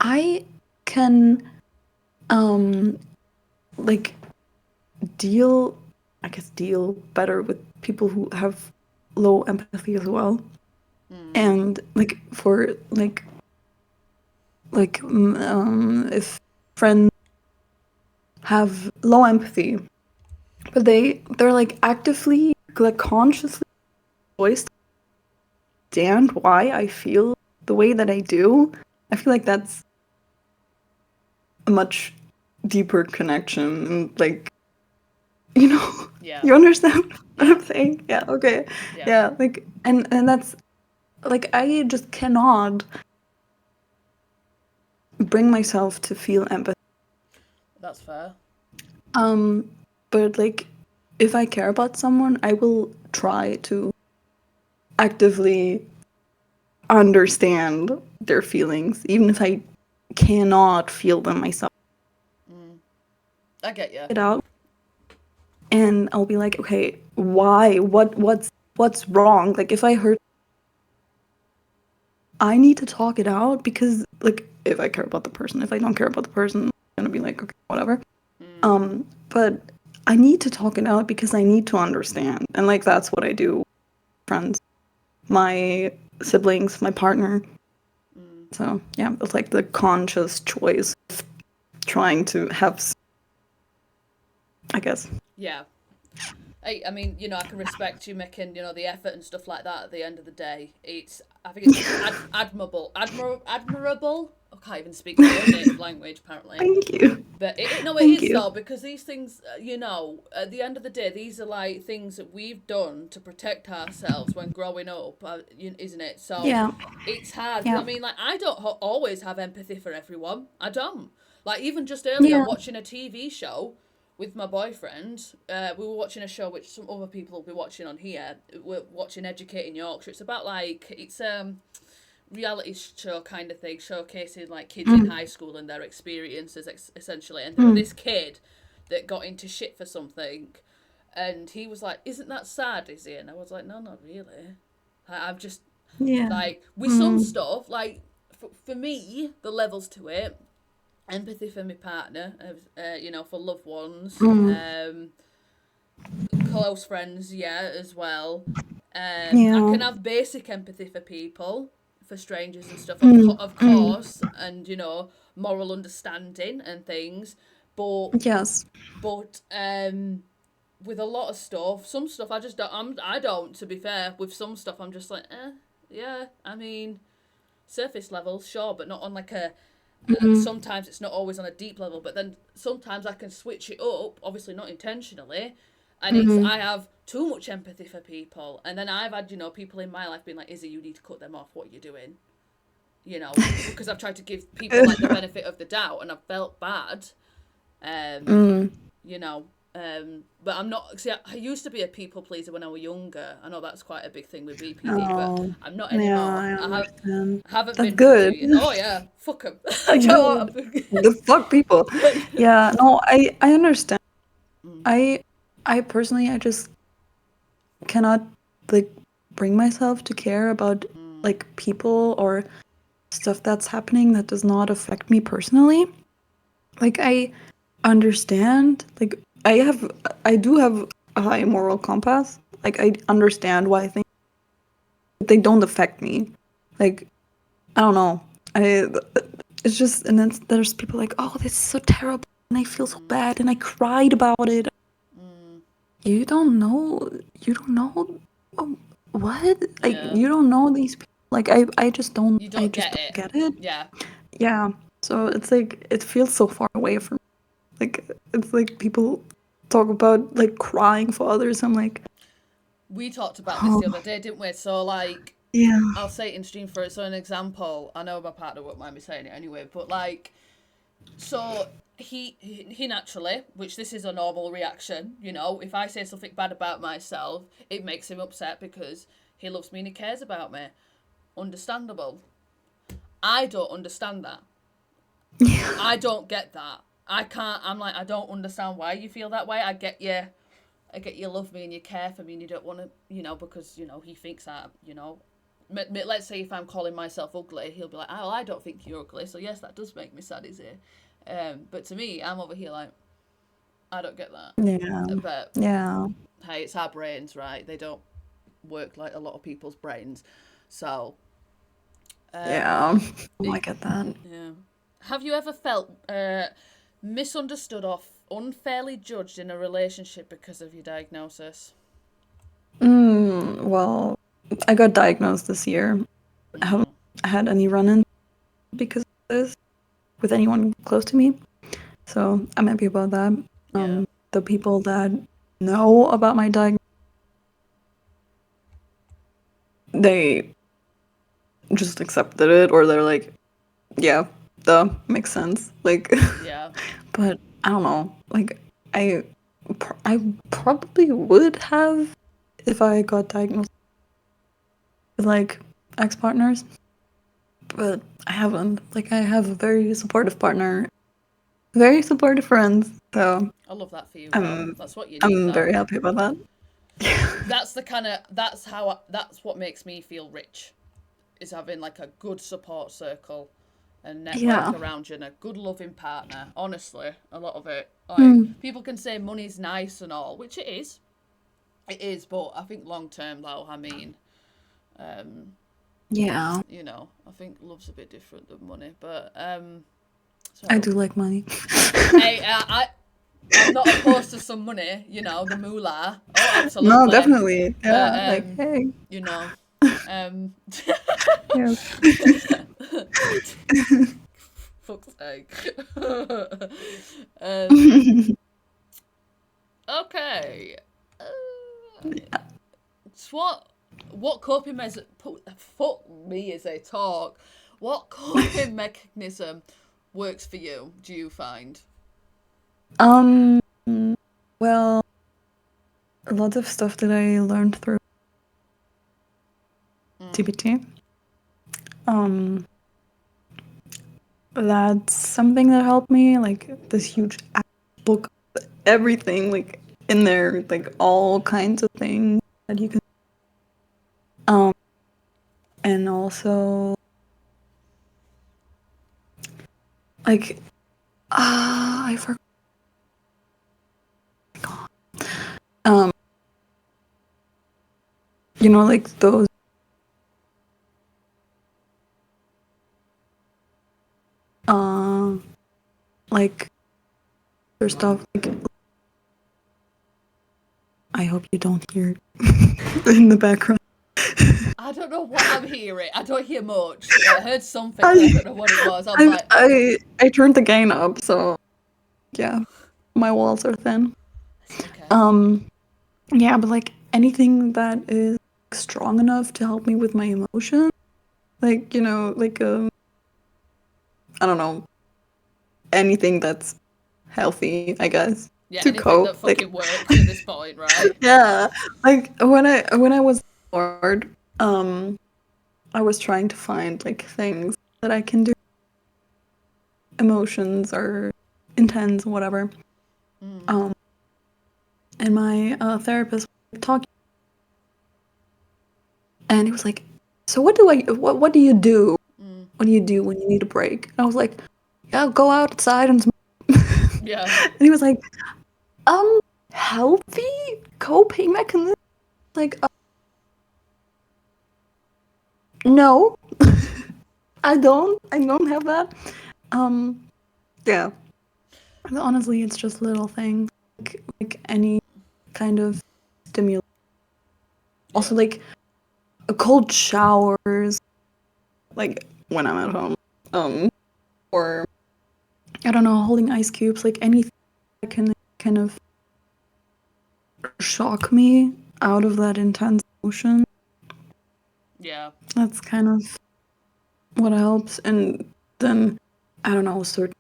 I can, um, like deal, I guess, deal better with people who have low empathy as well. Mm. And like for if friends have low empathy, but they're like actively, like consciously voice understand why I feel the way that I do. I feel like that's a much deeper connection, and like, Yeah, you understand what yeah, I'm saying? Yeah, okay. yeah. Yeah, like, and that's like I just cannot bring myself to feel empathy. That's fair. But like, if I care about someone, I will try to actively understand their feelings, even if I cannot feel them myself. I get you. It out, and I'll be like, okay, why? What's wrong? Like, if I hurt, I need to talk it out because, like, if I care about the person, if I don't care about the person, I'm gonna be like, okay, whatever. But I need to talk it out because I need to understand, and like that's what I do. Friends, my siblings, my partner. So yeah, it's like the conscious choice of trying to have, I guess. Yeah. I mean, you know, I can respect you making, you know, the effort and stuff like that at the end of the day. I think it's admirable. Admirable? I can't even speak my own native language, apparently. Thank you. But it Thank is you. though, because these things, you know, at the end of the day, these are like things that we've done to protect ourselves when growing up, isn't it? So Yeah. it's hard. 'Cause Yeah. I mean, like, I don't always have empathy for everyone. I don't. Like, even just earlier, Yeah. watching a TV show with my boyfriend, we were watching a show which some other people will be watching on here. We're watching Educating Yorkshire. It's about like, it's reality show kind of thing, showcasing like kids in high school and their experiences essentially. And there was this kid that got into shit for something, and he was like, "Isn't that sad, is it?" And I was like, "No, not really. I'm just Yeah. like with some stuff, like for me, the levels to it." Empathy for my partner, you know, for loved ones, close friends, yeah, as well. I Yeah. can have basic empathy for people, for strangers and stuff, of Mm. course, and you know, moral understanding and things. But Yes. with a lot of stuff, some stuff I just don't. I don't. To be fair, with some stuff I'm just like, yeah. I mean, surface level, sure, but not on like a. Sometimes it's not always on a deep level, but then sometimes I can switch it up. Obviously, not intentionally, and it's I have too much empathy for people, and then I've had, you know, people in my life being like, "Izzy, you need to cut them off. What are you doing?" You know, because I've tried to give people like the benefit of the doubt, and I've felt bad. You know, but I'm not. See, I used to be a people pleaser when I was younger. I know that's quite a big thing with BPD, but Oh. I'm not Yeah, anymore. I understand. Haven't That's been for a few good. years. Oh yeah, fuck them. That's good. The fuck people. Yeah, no, I understand. I I personally I just cannot like bring myself to care about like people or stuff that's happening that does not affect me personally. Like I understand, like I do have a high moral compass. Like I understand why things they don't affect me. Like I don't know. I it's just and then there's people like, "Oh, this is so terrible." And I feel so bad and I cried about it. You don't know. You don't know what? Like Yeah, you don't know these people. Like I just don't you I don't just get don't it. get it. Yeah, Yeah. So it's like it feels so far away from like it's like people talk about like crying for others. I'm like, we talked about this oh the other day, didn't we? So like, yeah. I'll say it in stream for it. So an example, I know my partner won't mind me saying it anyway, but like, so he naturally, which this is a normal reaction, you know, if I say something bad about myself, it makes him upset because he loves me and he cares about me. Understandable. I don't understand that. I don't get that. I can't. I'm like, I don't understand why you feel that way. I get you. I get you love me and you care for me and you don't want to, you know, because, you know, he thinks that, you know. Let's say if I'm calling myself ugly, he'll be like, oh, I don't think you're ugly. So, yes, that does make me sad, is it? But to me, I'm over here like, I don't get that. Yeah. But, Yeah. hey, it's our brains, right? They don't work like a lot of people's brains. So, Yeah. Oh, I it, get that. yeah. Have you ever felt misunderstood or unfairly judged in a relationship because of your diagnosis? Well, I got diagnosed this year. I haven't had any run-in because of this with anyone close to me. So I'm happy about that. Yeah. The people that know about my diagnosis, they just accepted it, or they're like, yeah, duh, makes sense. Like, Yeah. but I don't know. Like, I, I probably would have if I got diagnosed with like ex-partners, but I haven't. Like, I have a very supportive partner, very supportive friends, so I love that for you, girl. I'm That's what you need, I'm that. very happy about that. That's the kind of, that's what makes me feel rich, is having like a good support circle and network Yeah. around you and a good loving partner. Honestly, a lot of it. Like, Mm. people can say money's nice and all, which it is. It is, but I think long term though, I mean, Yeah. you know, I think love's a bit different than money. But I so do like money. hey, I'm not opposed to some money, you know, the moolah. Oh, No, absolutely. definitely. But Yeah. Like, hey. you know, um Yeah. fuck's sake. um okay. So what coping mechanism, fuck me as I talk. What coping mechanism works for you, do you find? Um. Well, a lot of stuff that I learned through TBT. That's something that helped me. Like this huge book, everything like in there, like all kinds of things that you can. Um, and also like I forgot. Um, you know, like those. Like there's stuff like I hope you don't hear in the background. I don't know what I'm hearing. I don't hear much. I heard something, but I don't know what it was. I'm I like, I turned the gain up, so yeah, my walls are thin. it's okay. Yeah, but like anything that is strong enough to help me with my emotions, like you know, like I don't know, anything that's healthy, I guess, Yeah, to anything that cope. Like fucking works at this point, right? yeah, like when I was bored, I was trying to find like things that I can do, emotions or intense, whatever. Um, and my therapist was talking, and he was like, "So what do you do? What do you do when you need a break?" And I was like, "Yeah, go outside and smoke." Yeah. And he was like, healthy coping mechanism? Like, no, I don't have that. Um, yeah. Honestly, it's just little things like any kind of stimulus. Also, Yeah. like cold showers, like when I'm at home, or I don't know, holding ice cubes, like anything that can kind of shock me out of that intense emotion. Yeah. That's kind of what helps. And then I don't know, certain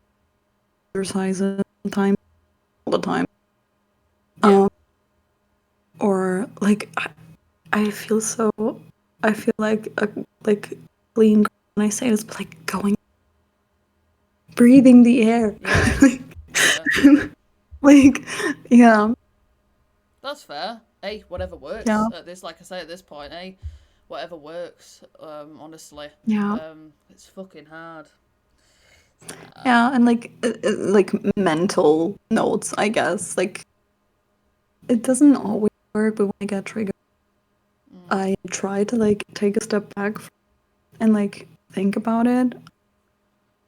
exercises sometimes, all the time. Yeah. Or like I feel so. I feel like a like clean when I say this, but like going, breathing the air. Yeah. Yeah. Like, yeah, That's fair. Hey, whatever yeah, works at this, like I say, at this point, hey, whatever works. Honestly, yeah, it's fucking hard. yeah, and like mental notes, I guess. Like it doesn't always work, but when I get triggered, I try to like take a step back and like think about it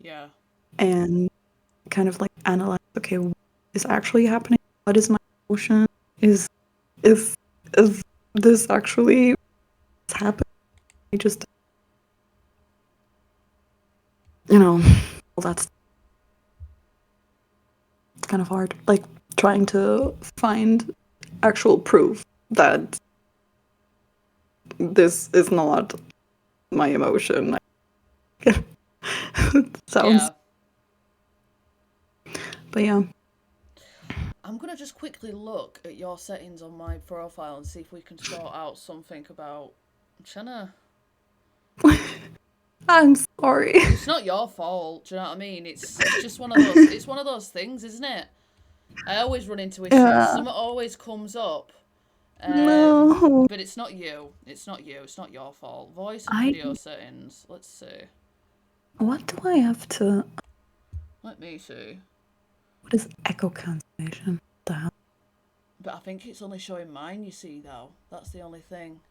Yeah. and kind of like analyze. Okay, what is actually happening? What is my emotion? Is is is this actually what's happening? I just all that's it's kind of hard. Like trying to find actual proof that this is not my emotion. It sounds Yeah. But yeah. I'm gonna just quickly look at your settings on my profile and see if we can sort out something about. I'm trying to. I'm sorry. It's not your fault. Do you know what I mean? It's just one of those. It's one of those things, isn't it? I always run into issues. Yeah. Something always comes up. No. But it's not you. It's not you. It's not your fault. Voice and I. video settings. Let's see. What do I have to? Let me see. What is echo cancellation? What the hell? But I think it's only showing mine, you see, though. That's the only thing.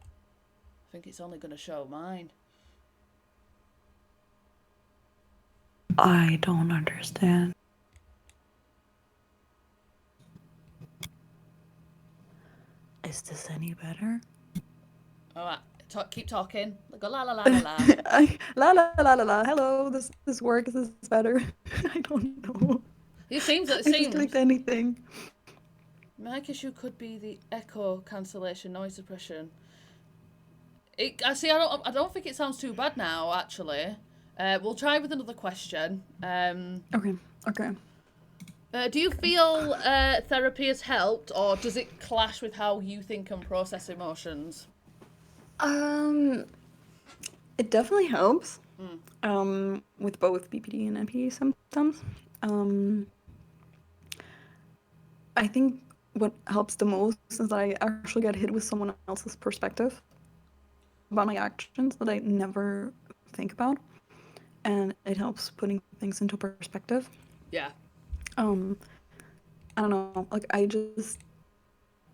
I think it's only going to show mine. I don't understand. Is this any better? Alright, keep talking. Go la la la la la. La la la la la. Hello, this works. This is better. I don't know. It seems. I just clicked anything. Mic issue could be the echo cancellation, noise suppression. I don't think it sounds too bad now. Actually, we'll try with another question. Okay. Okay. Do you feel therapy has helped, or does it clash with how you think and process emotions? It definitely helps. With both BPD and NPD symptoms. I think what helps the most is that I actually get hit with someone else's perspective about my actions that I never think about, and it helps putting things into perspective. Yeah. I don't know. Like I just,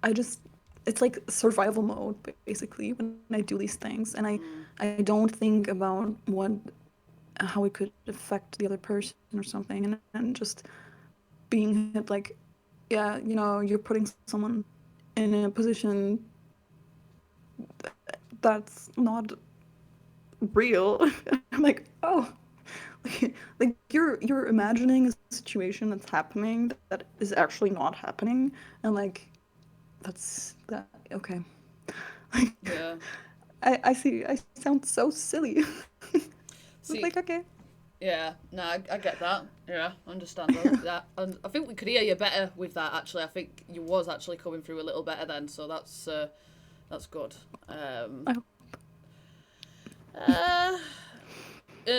it's like survival mode basically when I do these things, and I don't think about how it could affect the other person or something, and just being hit like, yeah, you're putting someone in a position that's not real. I'm like, oh, like you're imagining a situation that's happening that is actually not happening, and like that's that okay. Like, Yeah. I see. I sound so silly. It's See. like okay. Yeah. No, I get that. Yeah, understand that. And I think we could hear you better with that. Actually, I think you was actually coming through a little better then. So that's good.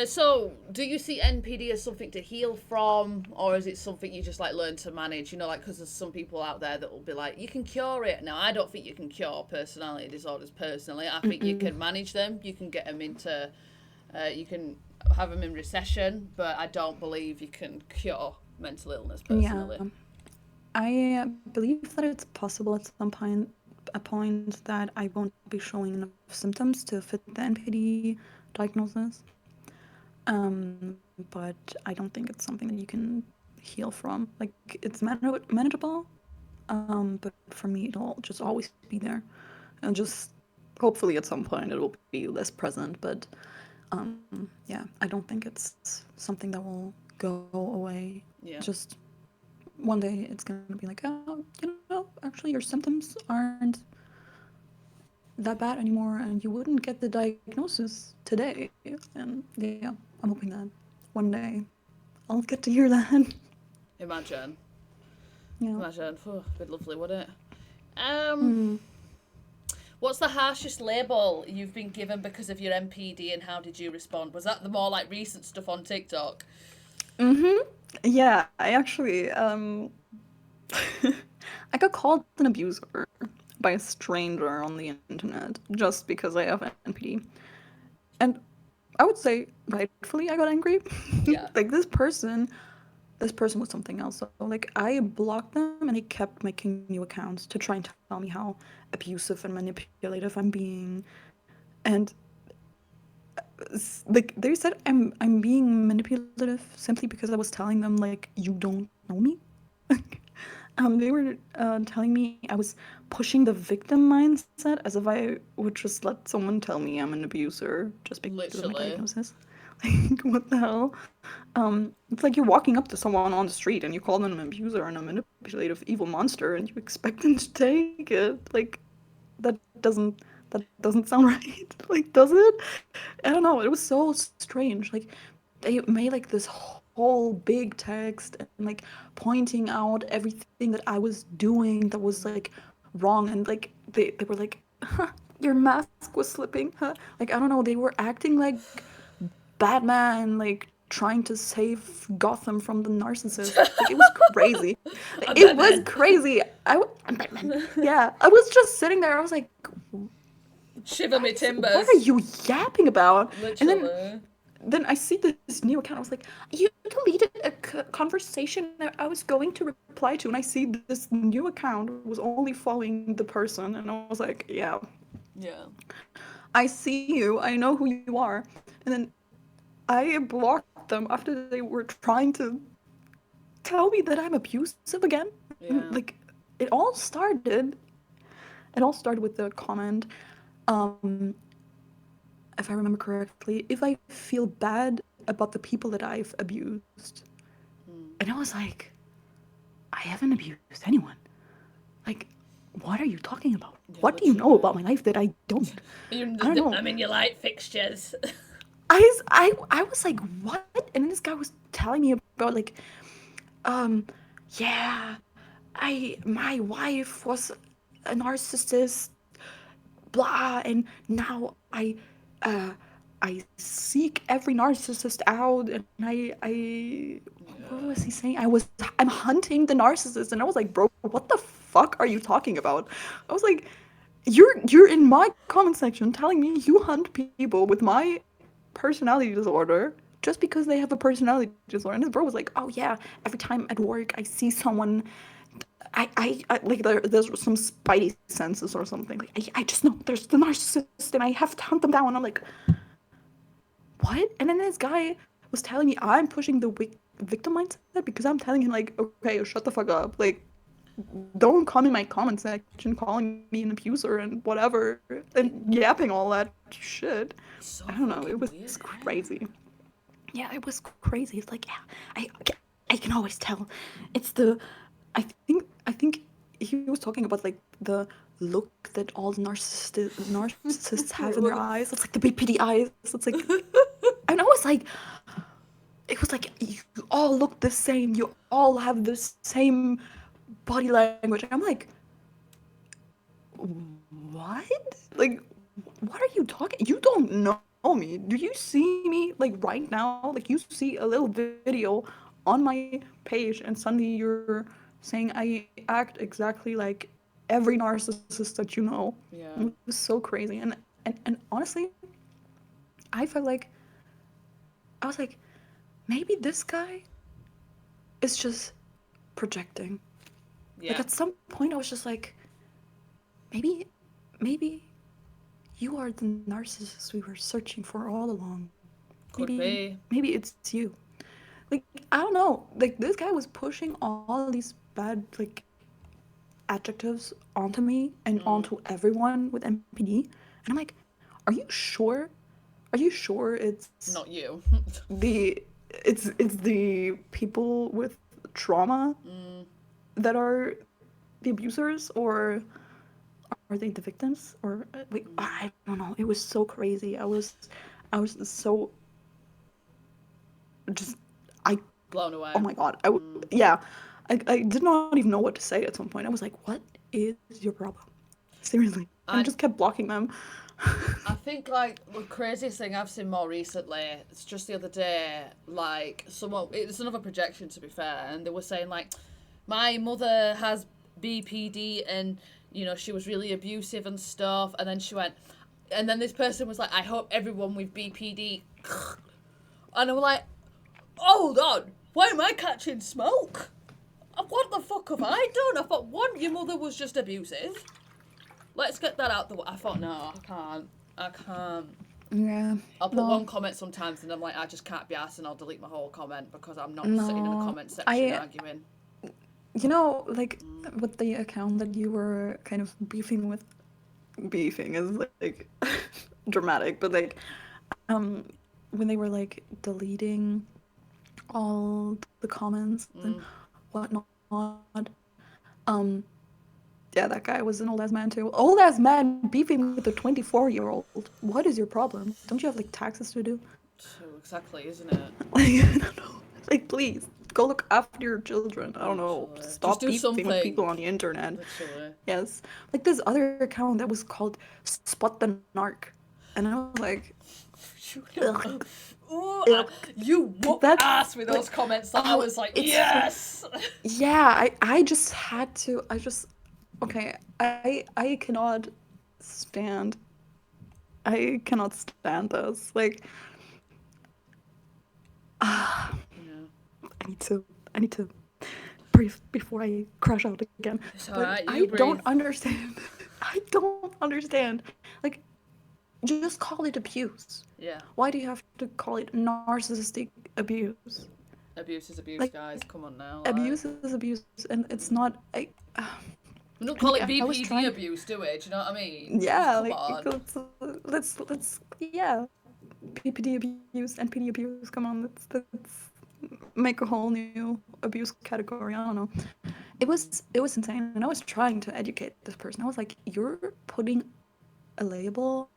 So, do you see NPD as something to heal from, or is it something you just like learn to manage? You know, like because there's some people out there that will be like, you can cure it. Now, I don't think you can cure personality disorders. Personally, I think you can manage them. You can get them into, you can have them in recession, but I don't believe you can cure mental illness personally. Yeah, I believe that it's possible at some point, a point that I won't be showing enough symptoms to fit the NPD diagnosis. But I don't think it's something that you can heal from. Like it's manageable, but for me it'll just always be there, and just hopefully at some point it will be less present. But yeah, I don't think it's something that will go away. Yeah. Just one day it's gonna be like, oh, actually your symptoms aren't that bad anymore, and you wouldn't get the diagnosis today. And yeah, I'm hoping that one day I'll get to hear that. Imagine. Yeah. Imagine. Oh, it'd be lovely, wouldn't it? What's the harshest label you've been given because of your MPD, and how did you respond? Was that the more like recent stuff on TikTok? Yeah, I actually I got called an abuser by a stranger on the internet just because I have NPD. And I would say rightfully I got angry. Yeah. Like this person was something else. So like I blocked them and he kept making new accounts to try and tell me how abusive and manipulative I'm being. And like they said I'm being manipulative simply because I was telling them like you don't know me. They were telling me I was pushing the victim mindset as if I would just let someone tell me I'm an abuser just because of my Literally. diagnosis. Like, what the hell? It's like you're walking up to someone on the street and you call them an abuser and a manipulative evil monster and you expect them to take it. Like, that doesn't sound right. Like, does it? I don't know. It was so strange. Like, they made like this whole big text and like pointing out everything that I was doing that was like wrong, and like they were like, huh, your mask was slipping, huh? Like I don't know, they were acting like Batman, like trying to save Gotham from the narcissist. Like it was crazy. I'm It was Batman. crazy. I'm Batman. Yeah, I was just sitting there. I was like, Shiver me what are timbers. you yapping about? And Literally. then I see this new account. I was like, you deleted a conversation that I was going to reply to, and I see this new account was only following the person, and I was like, yeah, Yeah. I see you. I know who you are. And then I blocked them after they were trying to tell me that I'm abusive again. And Yeah. like it all started. It all started with the comment. Um, if I remember correctly, if I feel bad about the people that I've abused, Mm. and I was like, I haven't abused anyone. Like, what are you talking about? Yeah, What do you know about literally. my life that I don't? I don't know. I mean, you like fixtures. I was like, what? And then this guy was telling me about like, um, yeah, my wife was a narcissist, blah, and now uh, I seek every narcissist out, and what was Yeah. he saying? I'm hunting the narcissist, and I was like, bro, what the fuck are you talking about? I was like, you're in my comment section telling me you hunt people with my personality disorder just because they have a personality disorder. And this bro was like, oh yeah, every time at work I see someone, I like there's some spidey senses or something. Like I just know there's the narcissist and I have to hunt them down. And I'm like, what? And then this guy was telling me I'm pushing the victim mindset because I'm telling him like, okay, shut the fuck up. Like, don't come in my comment section calling me an abuser and whatever and yapping all that shit. It's I so don't know. It was fucking weird, crazy. yeah. Yeah, it was crazy. It's like, yeah, I I can always tell. It's the I think he was talking about like the look that all narcissists have in their eyes. It's like the big pity eyes. It's like, and I was like, it was like you all look the same. You all have the same body language. And I'm like, what? Like, what are you talking? You don't know me. Do you see me like right now? Like you see a little video on my page, and suddenly you're saying I act exactly like every narcissist that you know. It was Yeah. so crazy, and honestly, I felt like I was like, maybe this guy is just projecting. Like Yeah. at some point, I was just like, maybe, maybe you are the narcissist we were searching for all along. Could be. Maybe it's you. Like I don't know. Like this guy was pushing all these bad like adjectives onto me and onto Mm. everyone with MPD, and I'm like, are you sure? Are you sure Not you. the it's the people with trauma Mm. that are the abusers, or are they the victims? Or wait, Mm. I don't know. It was so crazy. I was so just I Blown oh away. my god. Mm. Yeah. I did not even know what to say at some point. I was like, what is your problem? Seriously. And I just And kept blocking them. I think like the craziest thing I've seen more recently, it's just the other day, like someone, it's another projection to be fair, and they were saying like, my mother has BPD and she was really abusive and stuff, and then she went, and then this person was like, I hope everyone with BPD, and I'm like, hold on, why am I catching smoke? What the fuck have I done? I thought one, your mother was just abusive. Let's get that out the way. I thought, no, I can't. I can't. Yeah. I'll put No. one comment sometimes and I'm like, I just can't be arsed and I'll delete my whole comment because I'm not sitting in a No. comment section I arguing. like Mm. with the account that you were kind of beefing is like dramatic, but like um when they were like deleting all the comments and Mm. whatnot, um yeah, that guy was an old ass man too. Old ass man beefing with a 24-year-old. What is your problem? Don't you have like taxes to do? True, exactly, isn't it? Like, I don't know. Like, please, go look after your children. I don't know. Literally. Just Stop do beefing with something. people on the internet. Literally. Yes. Like this other account that was called Spot the Narc. And I was like, ugh, Ooh, ugh. you Like whooped that's ass with those like, comments. I oh, was like, it's so, yes. yeah, I just had to, okay, I cannot stand, I cannot stand this. Like, ah, Yeah. I need to breathe before I crash out again. It's But alright. I You don't breathe. understand. I don't understand. Like, just call it abuse. Yeah. Why do you have to call it narcissistic abuse? Abuse is abuse, Like, guys. Come on now. abuse is abuse, and it's not. We don't call Like, it I was BPD trying. abuse, do we? Do you know what I mean? Just Yeah, come like on. let's yeah, PPD abuse, NPD abuse. Come on, let's make a whole new abuse category. I don't know. It was insane, and I was trying to educate this person. I was like, you're putting a label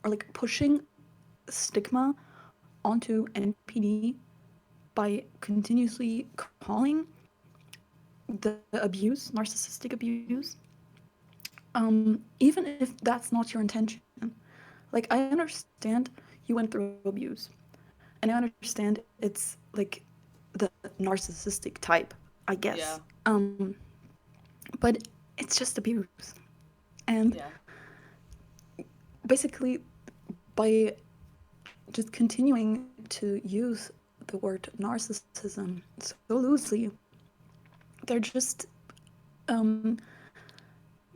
or like pushing stigma onto NPD by continuously calling the abuse narcissistic abuse, even if that's not your intention. Like, I understand you went through abuse, and I understand it's like the narcissistic type, I Yeah. guess. But it's just abuse. And Yeah. basically, by just continuing to use the word narcissism so loosely, they're just um,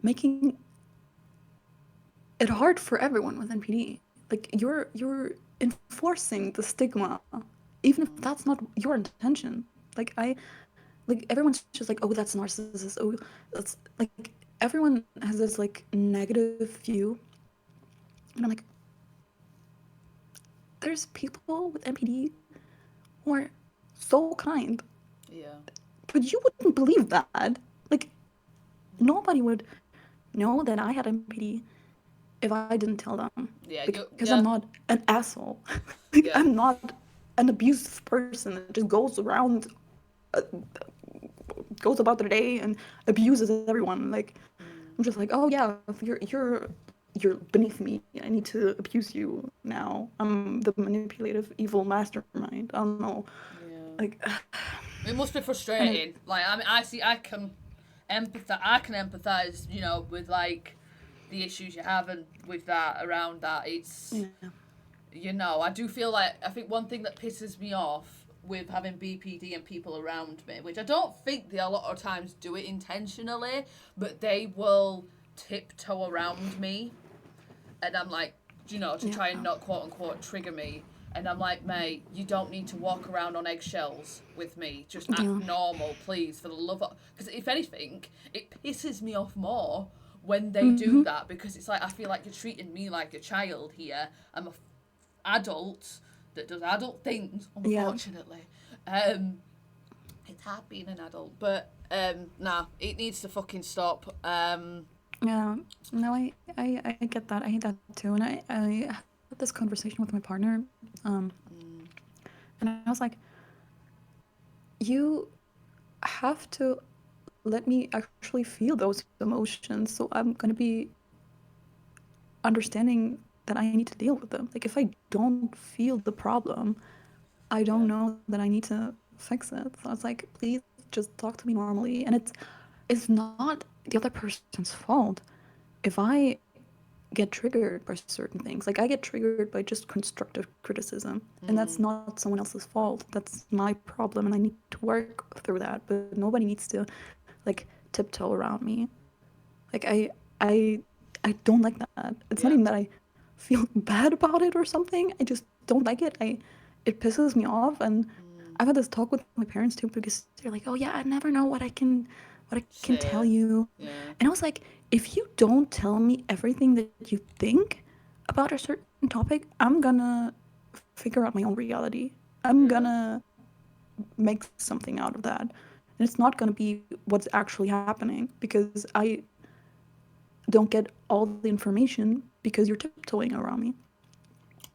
making it hard for everyone with NPD. Like, you're enforcing the stigma, even if that's not your intention. Like, everyone's just like, oh, that's narcissist. Oh, that's like, everyone has this like negative view, and I'm like, there's people with NPD who are so kind, Yeah. but you wouldn't believe that. Like, nobody would know that I had NPD if I didn't tell them, Yeah. because I'm Yeah. not an asshole. Like, Yeah. I'm not an abusive person that just goes around, uh, goes about their day and abuses everyone. Like, I'm just like, oh yeah, you're beneath me. I need to abuse you now. I'm the manipulative evil mastermind. I don't know. Yeah. Like, It must be and it, frustrating. Like, I mean, I see. I can empathize. You know, with like the issues you have and with that around that. It's, yeah, you know, I do feel like, I think one thing that pisses me off with having BPD and people around me, which I don't think they a lot of times do it intentionally, but they will tiptoe around me, and I'm like, you know, to try yeah, and not quote unquote trigger me. And I'm like, mate, you don't need to walk around on eggshells with me. Just act yeah, normal, please, for the love of. Because if anything, it pisses me off more when they mm-hmm, do that, because it's like, I feel like you're treating me like a child here. I'm a adult that does adult things, yeah, unfortunately. It's hard being an adult, but nah, it needs to fucking stop. yeah. No, I get that. I hate that too. And I had this conversation with my partner, um, and I was like, you have to let me actually feel those emotions, so I'm gonna be understanding that I need to deal with them. Like, if I don't feel the problem, I don't Yeah, know that I need to fix it. So it's like, please just talk to me normally. And it's not the other person's fault if I get triggered by certain things. Like, I get triggered by just constructive criticism, and that's not someone else's fault. That's my problem, and I need to work through that. But nobody needs to like tiptoe around me. Like, I I don't like that. It's not yeah, even that I feel bad about it or something. I just don't like it. It pisses me off, and I've had this talk with my parents too, because they're like, "Oh yeah, I never know what I can tell say, you," yeah, and I was like, "If you don't tell me everything that you think about a certain topic, I'm gonna figure out my own reality. I'm yeah, gonna make something out of that, and it's not gonna be what's actually happening, because I don't get all the information because you're tiptoeing around me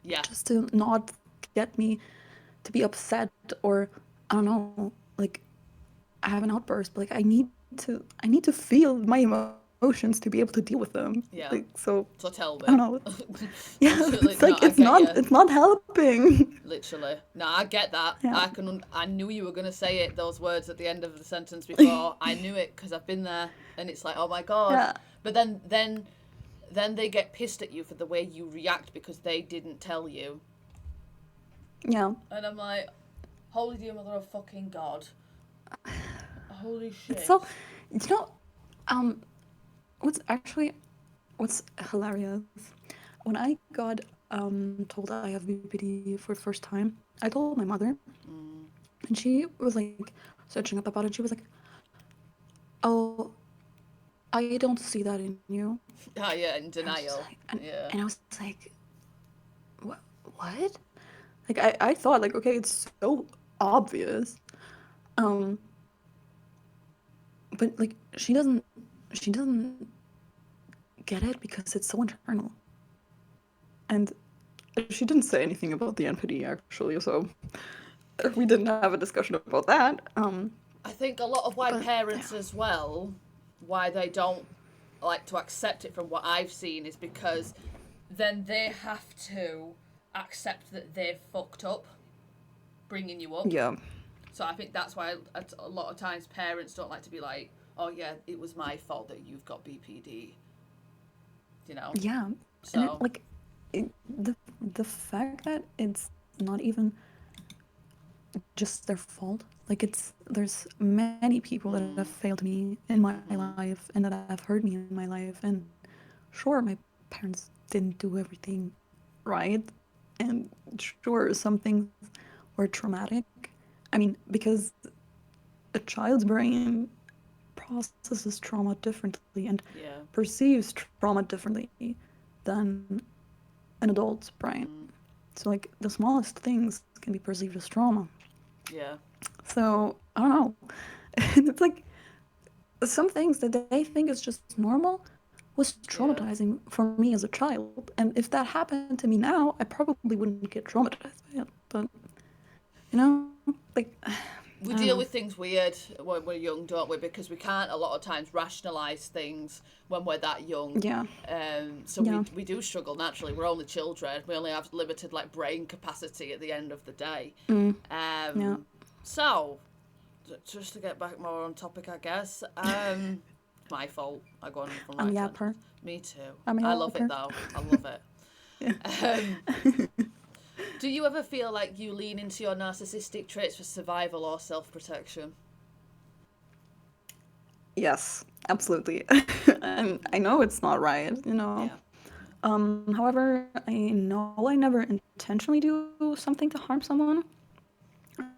yeah, just to not get me to be upset or I don't know, like I have an outburst, but like I need to feel my emotions to be able to deal with them. Like Yeah. so So tell I don't me. know. Yeah, Literally, it's no, like I get you. it's not helping. Literally. No, I get that. Yeah. I knew you were going to say it, those words at the end of the sentence before. I knew it because I've been there and it's like, "Oh my god." Yeah. But then they get pissed at you for the way you react because they didn't tell you. Yeah. And I'm like, "Holy dear mother of fucking god. Holy It's shit." so, you know, um, what's actually, what's hilarious, when I got told I have BPD for the first time, I told my mother, Mm. and she was like searching up about it. She was like, "Oh, I don't see that in you." Ah, yeah, in And I was just denial. like, Yeah. and I was like, what? Like I thought like, okay, it's so obvious. Um, but like she doesn't get it because it's so internal. And she didn't say anything about the NPD actually, so we didn't have a discussion about that. I think a lot of why But yeah, parents as well, why they don't like to accept it from what I've seen is because then they have to accept that they've fucked up bringing you up. yeah, So I think that's why a lot of times parents don't like to be like, "Oh yeah, it was my fault that you've got BPD," you know. yeah, and it So like the fact that it's not even just their fault. Like it's there's many people that have mm, failed me in my mm-hmm, life and that have hurt me in my life, and sure, my parents didn't do everything right, and sure, some things were traumatic. I mean, because a child's brain processes trauma differently and yeah, perceives trauma differently than an adult's brain. mm, So, like, the smallest things can be perceived as trauma. yeah, So, I don't know. And it's like some things that they think is just normal was yeah. traumatizing for me as a child. And if that happened to me now, I probably wouldn't get traumatized by it. But, like, I don't We know. deal with things weird when we're young, don't we? Because we can't a lot of times rationalize things when we're that young. Yeah. So Yeah. we do struggle naturally. We're only children. We only have limited like brain capacity at the end of the day. Mm, yeah. Um, so just to get back more on topic, I guess. My fault. I go on from I'm a my yapper. tangents. Me too. I'm a I love it yapper. though. I love it. Yeah. Um, do you ever feel like you lean into your narcissistic traits for survival or self protection? Yes, absolutely. And I know it's not right, you know. Yeah. However, I know I never intentionally do something to harm someone.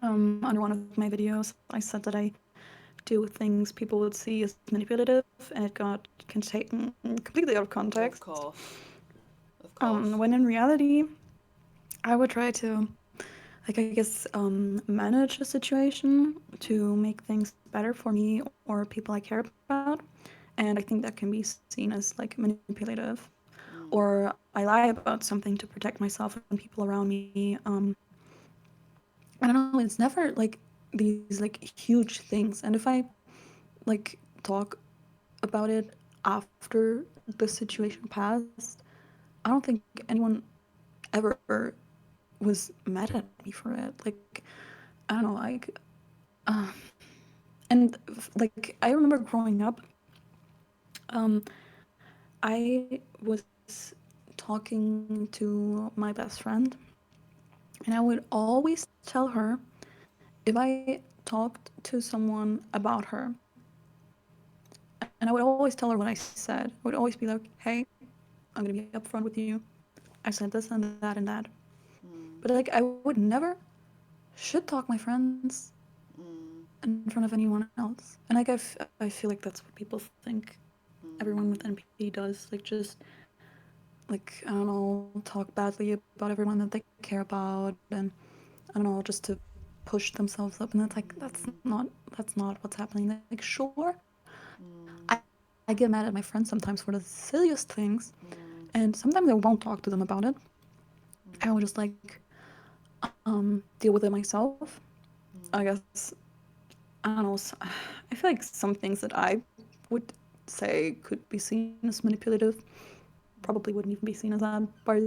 Under one of my videos, I said that I do things people would see as manipulative, and it got taken completely out of Of context. course. Of course. When in reality, I would try to, like, I guess, manage a situation to make things better for me or people I care about. And I think that can be seen as like manipulative. Mm. Or I lie about something to protect myself and people around me. I don't know, it's never like these like huge things. And if I like talk about it after the situation passed, I don't think anyone ever was mad at me for it. Like, I don't know, like, uh, and like I remember growing up, um, I was talking to my best friend, and I would always tell her if I talked to someone about her, and I would always tell her what I said. I would always be like, hey, I'm gonna be upfront with you. I said this and that and that. Mm. But like, I would never should talk my friends Mm. in front of anyone else. And like, I feel like that's what people think everyone with Mm. NPD does. Like, just like I don't know, talk badly about everyone that they care about, and I don't know, just to push themselves up. And it's like Mm. that's not what's happening. Like, sure, I Mm. get mad at my friends sometimes for the silliest things, and Mm. sometimes I won't talk to them about it. I will Mm. just like deal with it myself. I guess, I don't know, I feel like some things that I would say could be seen as manipulative probably wouldn't even be seen as that by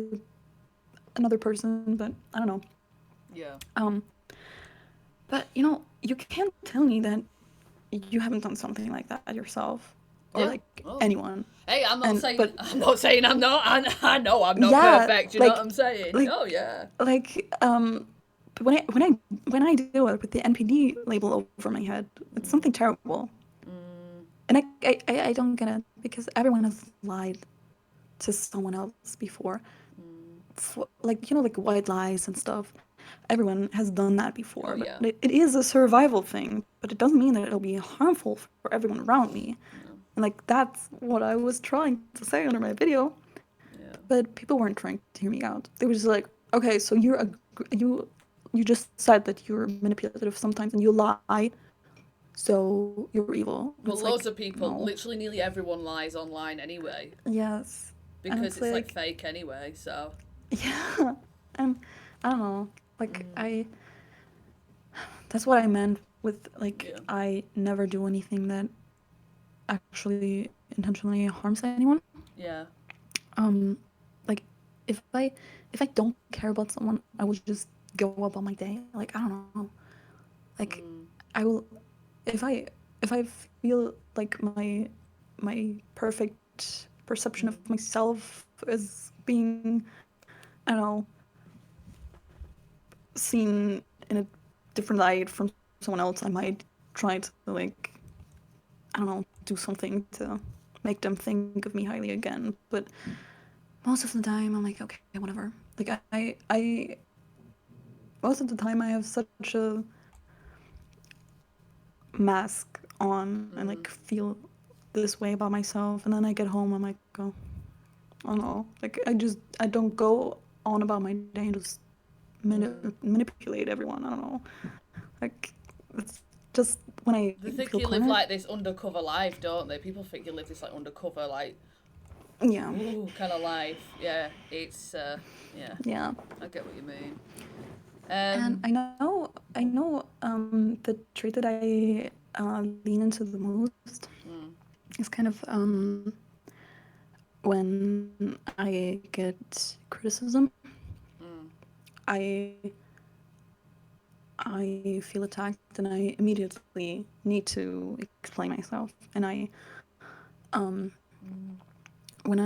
another person, but I don't know. Yeah. Um, but you can't tell me that you haven't done something like that yourself or Yeah. like Oh. anyone. Hey, And but I'm not saying I'm not. I know I'm not yeah, perfect. You know what like I'm saying? like Oh yeah. like but when I do it with the NPD label over my head, it's something Mm. terrible. Mm. And I don't get it because everyone has lied to someone else before. Mm. Like like white lies and stuff. Everyone has done that before, Oh but yeah. it is a survival thing. But it doesn't mean that it'll be harmful for everyone around me. No. And like that's what I was trying to say under my video, Yeah. but people weren't trying to hear me out. They were just like, okay, so you just said that you're manipulative sometimes and you lie, so you're evil. And it's But like, loads of people, no. literally nearly everyone lies online anyway, Yes. And because it's it's like like, fake anyway. So. yeah. And I don't know. Like Mm. I that's what I meant with like Yeah. I never do anything that actually intentionally harms anyone. Yeah. Um like if I don't care about someone, I will just go about my day. Like I don't know. Like Mm. I will if I feel like my perfect perception Mm. of myself is being, I don't know, seen in a different light from someone else, I might try to like, I don't know, do something to make them think of me highly again. But most of the time I'm like, okay, whatever. Like I most of the time I have such a mask on and like Mm. feel this way about myself, and then I get home, I'm like, oh, I don't know, like I don't go on about my day and just Mm. manipulate everyone. I don't know, like it's just when I They feel think you live cornered. like this undercover life, don't they? People think you live this like undercover, like Yeah, ooh kind of life. Yeah, it's yeah. yeah. I get what you mean. And Um. I know the trait that I lean into the most Mm. is kind of when I get criticism. Mm. I I feel attacked and I immediately need to explain myself. And Mm. when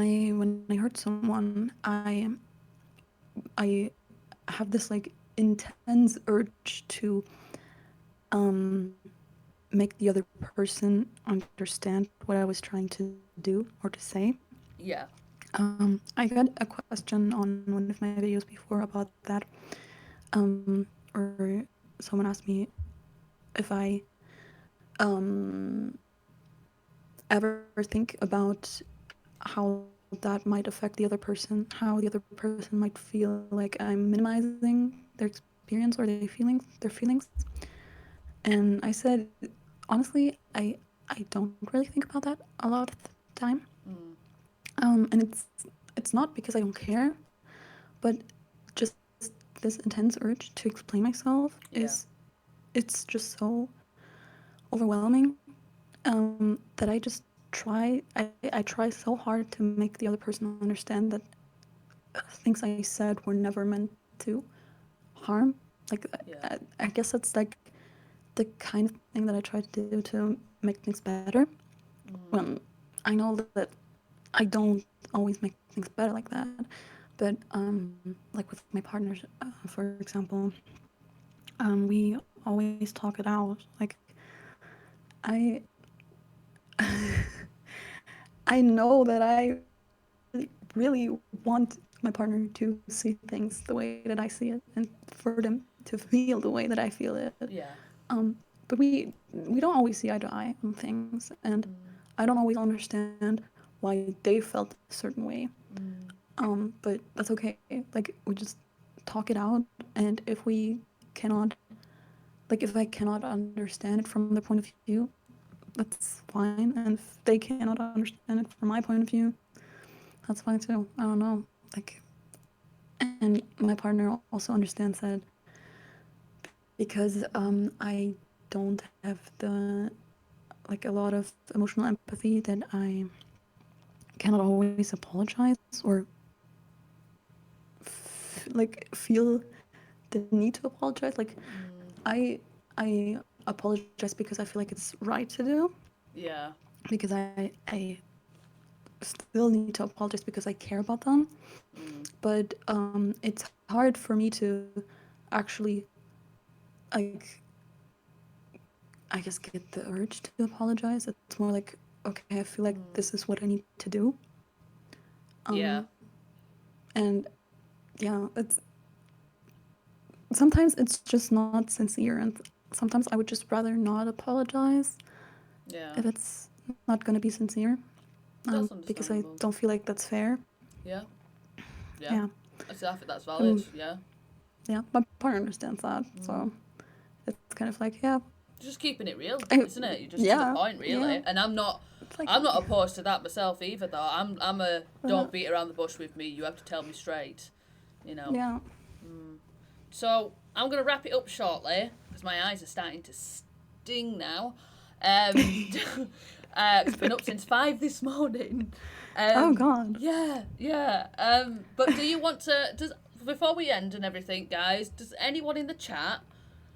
I hurt someone, I have this like intense urge to um make the other person understand what I was trying to do or to say. Yeah. I got a question on one of my videos before about that. Or someone asked me if I um ever think about how that might affect the other person, how the other person might feel like I'm minimizing their experience or their feelings. And I said, honestly, I don't really think about that a lot of the time. Mm. And it's not because I don't care, but just this intense urge to explain myself Yeah. it's just so overwhelming, that I just I try so hard to make the other person understand that things I said were never meant to harm. Like Yeah. I guess that's like the kind of thing that I try to do to make things better. Mm. When I know that I don't always make things better like that, but like with my partners, for example, we always talk it out. Like I I know that I really want my partner to see things the way that I see it, and for them to feel the way that I feel it. Yeah. But we don't always see eye to eye on things, and Mm. I don't always understand why they felt a certain way. Mm. But that's okay. Like we just talk it out, and if we cannot, like if I cannot understand it from their point of view, that's fine. And if they cannot understand it from my point of view, that's fine too. I don't know. Like, and my partner also understands that because because I don't have the like a lot of emotional empathy that I cannot always apologize or like feel the need to apologize. Like I I apologize because I feel like it's right to do. Yeah. Because I still need to apologize because I care about them. But it's hard for me to actually like I guess get the urge to apologize. It's more like okay, I feel like this is what I need to do. Yeah. And yeah, it's sometimes it's just not sincere, and sometimes I would just rather not apologize Yeah. if it's not going to be sincere, That's because I understandable. don't feel like that's fair. Yeah. Yeah. Yeah. I think that's valid. Yeah. Yeah, my partner understands that, so it's kind of like, yeah, Just keeping it real, I, isn't it? You're just to the yeah, point, yeah. really. And I'm not It's like, opposed to that myself either, though. I'm a don't beat around the bush with me. You have to tell me straight, you know. yeah. So I'm gonna wrap it up shortly because my eyes are starting to sting now. It's been up since 5 this morning. Oh God. Yeah, yeah. But do you want to? Before we end and everything, guys? Does anyone in the chat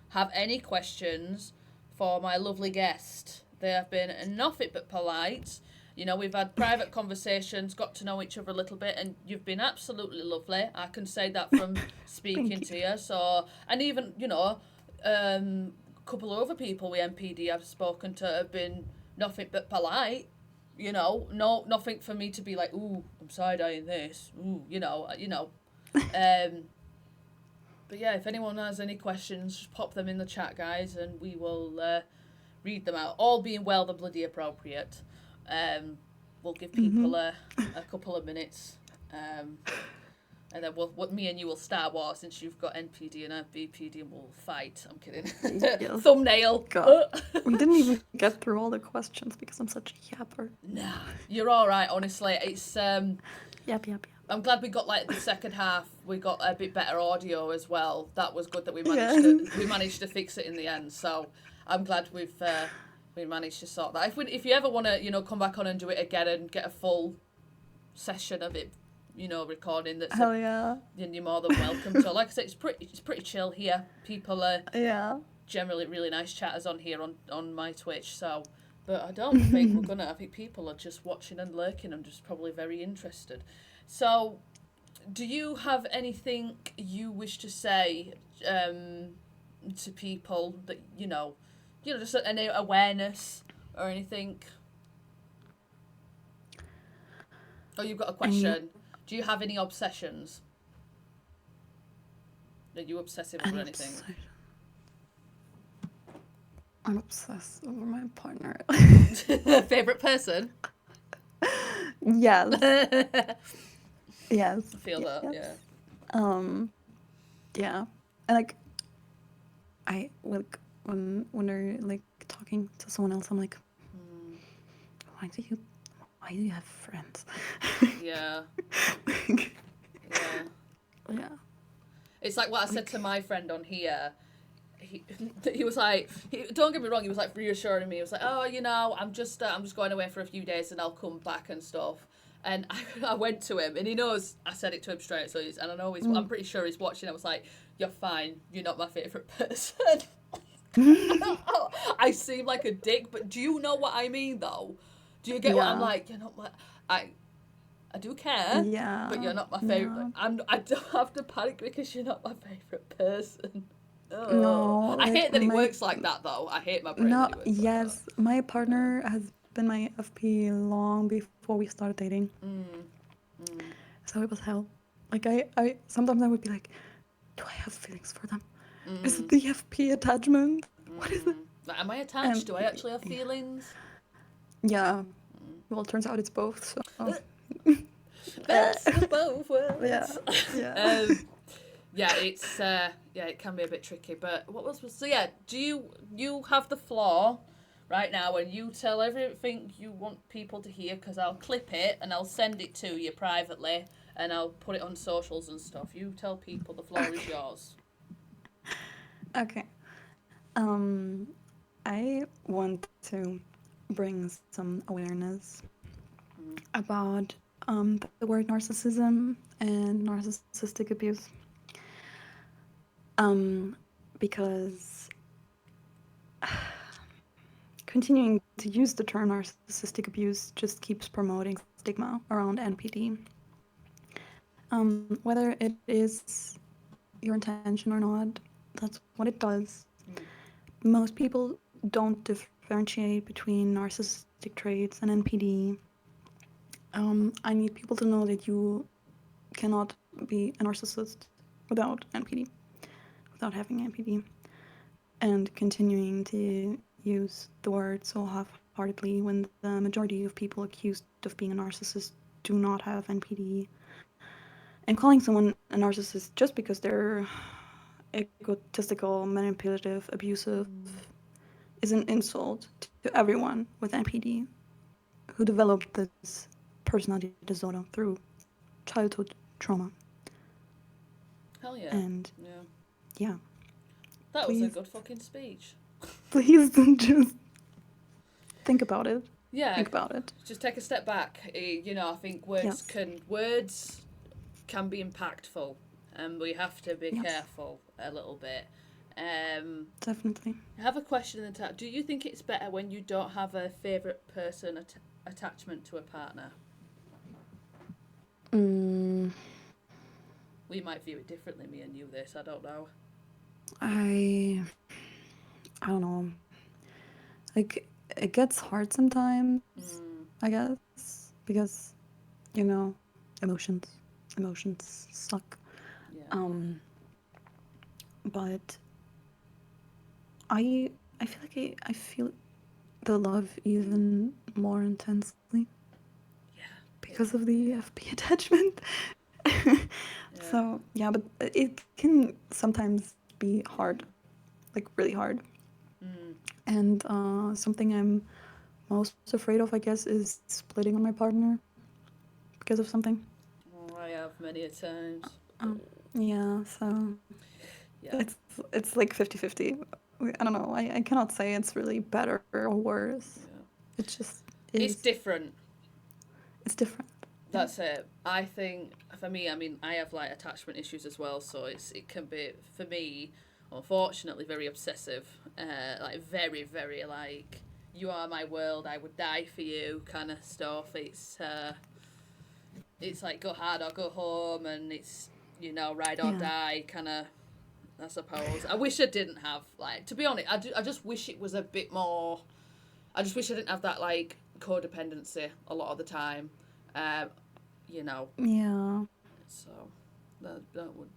have any questions for my lovely guest? They have been nothing but polite. You know, we've had private conversations, got to know each other a little bit, and you've been absolutely lovely. I can say that from speaking to you. So, and even, you know, a couple of other people with MPD I've spoken to have been nothing but polite. You know, nothing for me to be like, ooh, I'm side-eyeing this. Ooh, you know. But yeah, if anyone has any questions, just pop them in the chat, guys, and we will read them out. All being well, the bloody appropriate. We'll give people a couple of minutes, and then me and you will start war since you've got NPD and I have BPD, and we'll fight. I'm kidding. Yes. Thumbnail. God. We didn't even get through all the questions because I'm such a yapper. Nah, you're all right. Honestly, it's Yep. I'm glad we got like the second half. We got a bit better audio as well. That was good that we managed to fix it in the end. So I'm glad we managed to sort that. If you ever want to come back on and do it again and get a full session of it, recording that's Hell yeah. then you're more than welcome. So like I said, it's pretty chill here. People are generally really nice chatters on here on my Twitch. So. But I don't think I think people are just watching and lurking and just probably very interested. So, do you have anything you wish to say to people that, just any awareness or anything? Oh, you've got a question. Do you have any obsessions? Are you obsessive over anything? I'm obsessed over my partner. Favorite person? Yes. Yes. I feel that, yes. yeah. Yeah. And like I like when they're like talking to someone else, I'm like, why do you have friends? Yeah. Yeah. It's like what I said to my friend on here. He was like, don't get me wrong, he was like reassuring me. He was like, oh, I'm just going away for a few days and I'll come back and stuff. And I went to him and he knows I said it to him straight. So and I know I'm pretty sure he's watching. I was like, you're fine. You're not my favourite person. I seem like a dick, but do you know what I mean though? Do you get what I'm like? You're not my. I do care. Yeah. But you're not my favourite. Yeah. I don't have to panic because you're not my favourite person. Oh. No, I hate that it works like that though. I hate my brain. No, that it works yes, like my partner has been my FP long before we started dating. So it was hell. Like I sometimes I would be like, do I have feelings for them? Is it the FP attachment? What is it? Like, am I attached? Do I actually have feelings? Yeah. Well, it turns out it's both. So. Best of both worlds. Yeah. Yeah, it's it can be a bit tricky. But what was so? Yeah, do you have the floor right now, and you tell everything you want people to hear? Because I'll clip it and I'll send it to you privately, and I'll put it on socials and stuff. You tell people the floor is yours. Okay. Um, I want to bring some awareness Mm. about the word narcissism and narcissistic abuse. Um, because continuing to use the term narcissistic abuse just keeps promoting stigma around NPD. Whether it is your intention or not, that's what it does. Mm. Most people don't differentiate between narcissistic traits and NPD. I need people to know that you cannot be a narcissist without NPD, without having NPD. And continuing to use the word so half-heartedly when the majority of people accused of being a narcissist do not have NPD, and calling someone a narcissist just because they're egotistical, manipulative, abusive is an insult to everyone with NPD who developed this personality disorder through childhood trauma. Hell yeah. And Yeah. yeah, That was a please, good fucking speech. please just think about it. Yeah. Think about it. Just take a step back. I think Yes. words can be impactful, and we have to be Yes. careful a little bit. Definitely. I have a question in the chat. Do you think it's better when you don't have a favourite person attachment to a partner? Mm, We might view it differently, me and you, this. I don't know. I I don't know. Like it gets hard sometimes, Mm, I guess, because you know, emotions emotions suck. yeah. Um but I feel like I feel the love even more intensely Yeah. because of the FP attachment. Yeah. So, yeah, but it can sometimes be hard, like really hard. Mm. And something I'm most afraid of, I guess, is splitting on my partner because of something. Oh, I have many a times. Um, yeah, so Yeah. it's it's like 50-50. I don't know. I cannot say it's really better or worse. Yeah. It just It's is. different. It's different. Yeah. That's it. I think for me, I mean, I have like attachment issues as well, so it can be for me, unfortunately, very obsessive. Like very, very like you are my world. I would die for you kind of stuff. It's like go hard or go home, and it's ride or Yeah. die kind of. I suppose I wish I didn't have like to be honest. I just wish it was a bit more. I just wish I didn't have that like codependency a lot of the time. Um, you know, Yeah. so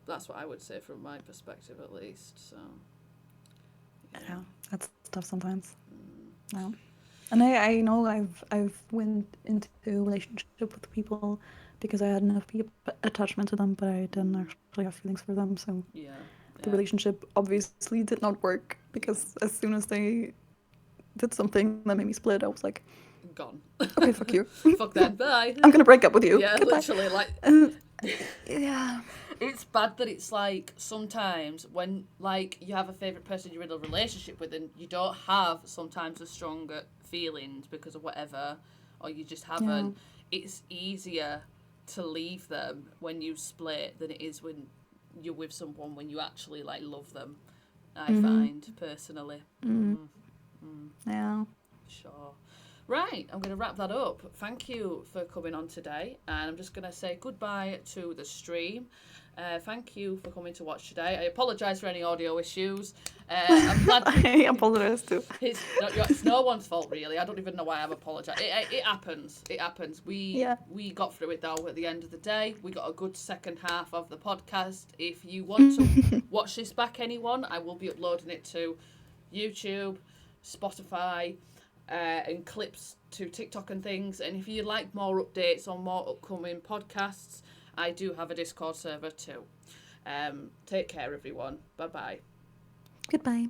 that's what I would say from my perspective at least. So yeah. Yeah. That's tough sometimes. Mm. Yeah. And I know I've went into a relationship with people because I had an FP attachment to them, but I didn't actually have feelings for them. So Yeah. the Yeah. relationship obviously did not work because as soon as they did something that made me split, I was like, Gone. okay, fuck you. Fuck them. Bye. I'm gonna break up with you. Yeah, Goodbye. literally. Like, Yeah. it's bad that it's like sometimes when like you have a favorite person you're in a relationship with and you don't have sometimes the stronger feelings because of whatever, or you just Yeah. haven't. It's easier to leave them when you split than it is when you're with someone when you actually like love them. I find personally. Yeah. Sure. Right, I'm going to wrap that up. Thank you for coming on today, and I'm just going to say goodbye to the stream. Thank you for coming to watch today. I apologise for any audio issues. I'm glad I apologize too. it's no one's fault really. I don't even know why I'm apologising. It happens. It happens. Yeah. We got through it though. At the end of the day, we got a good second half of the podcast. If you want to watch this back, anyone, I will be uploading it to YouTube, Spotify, and clips to TikTok and things. And if you'd like more updates on more upcoming podcasts, I do have a Discord server too. Take care, everyone. Bye bye. Goodbye.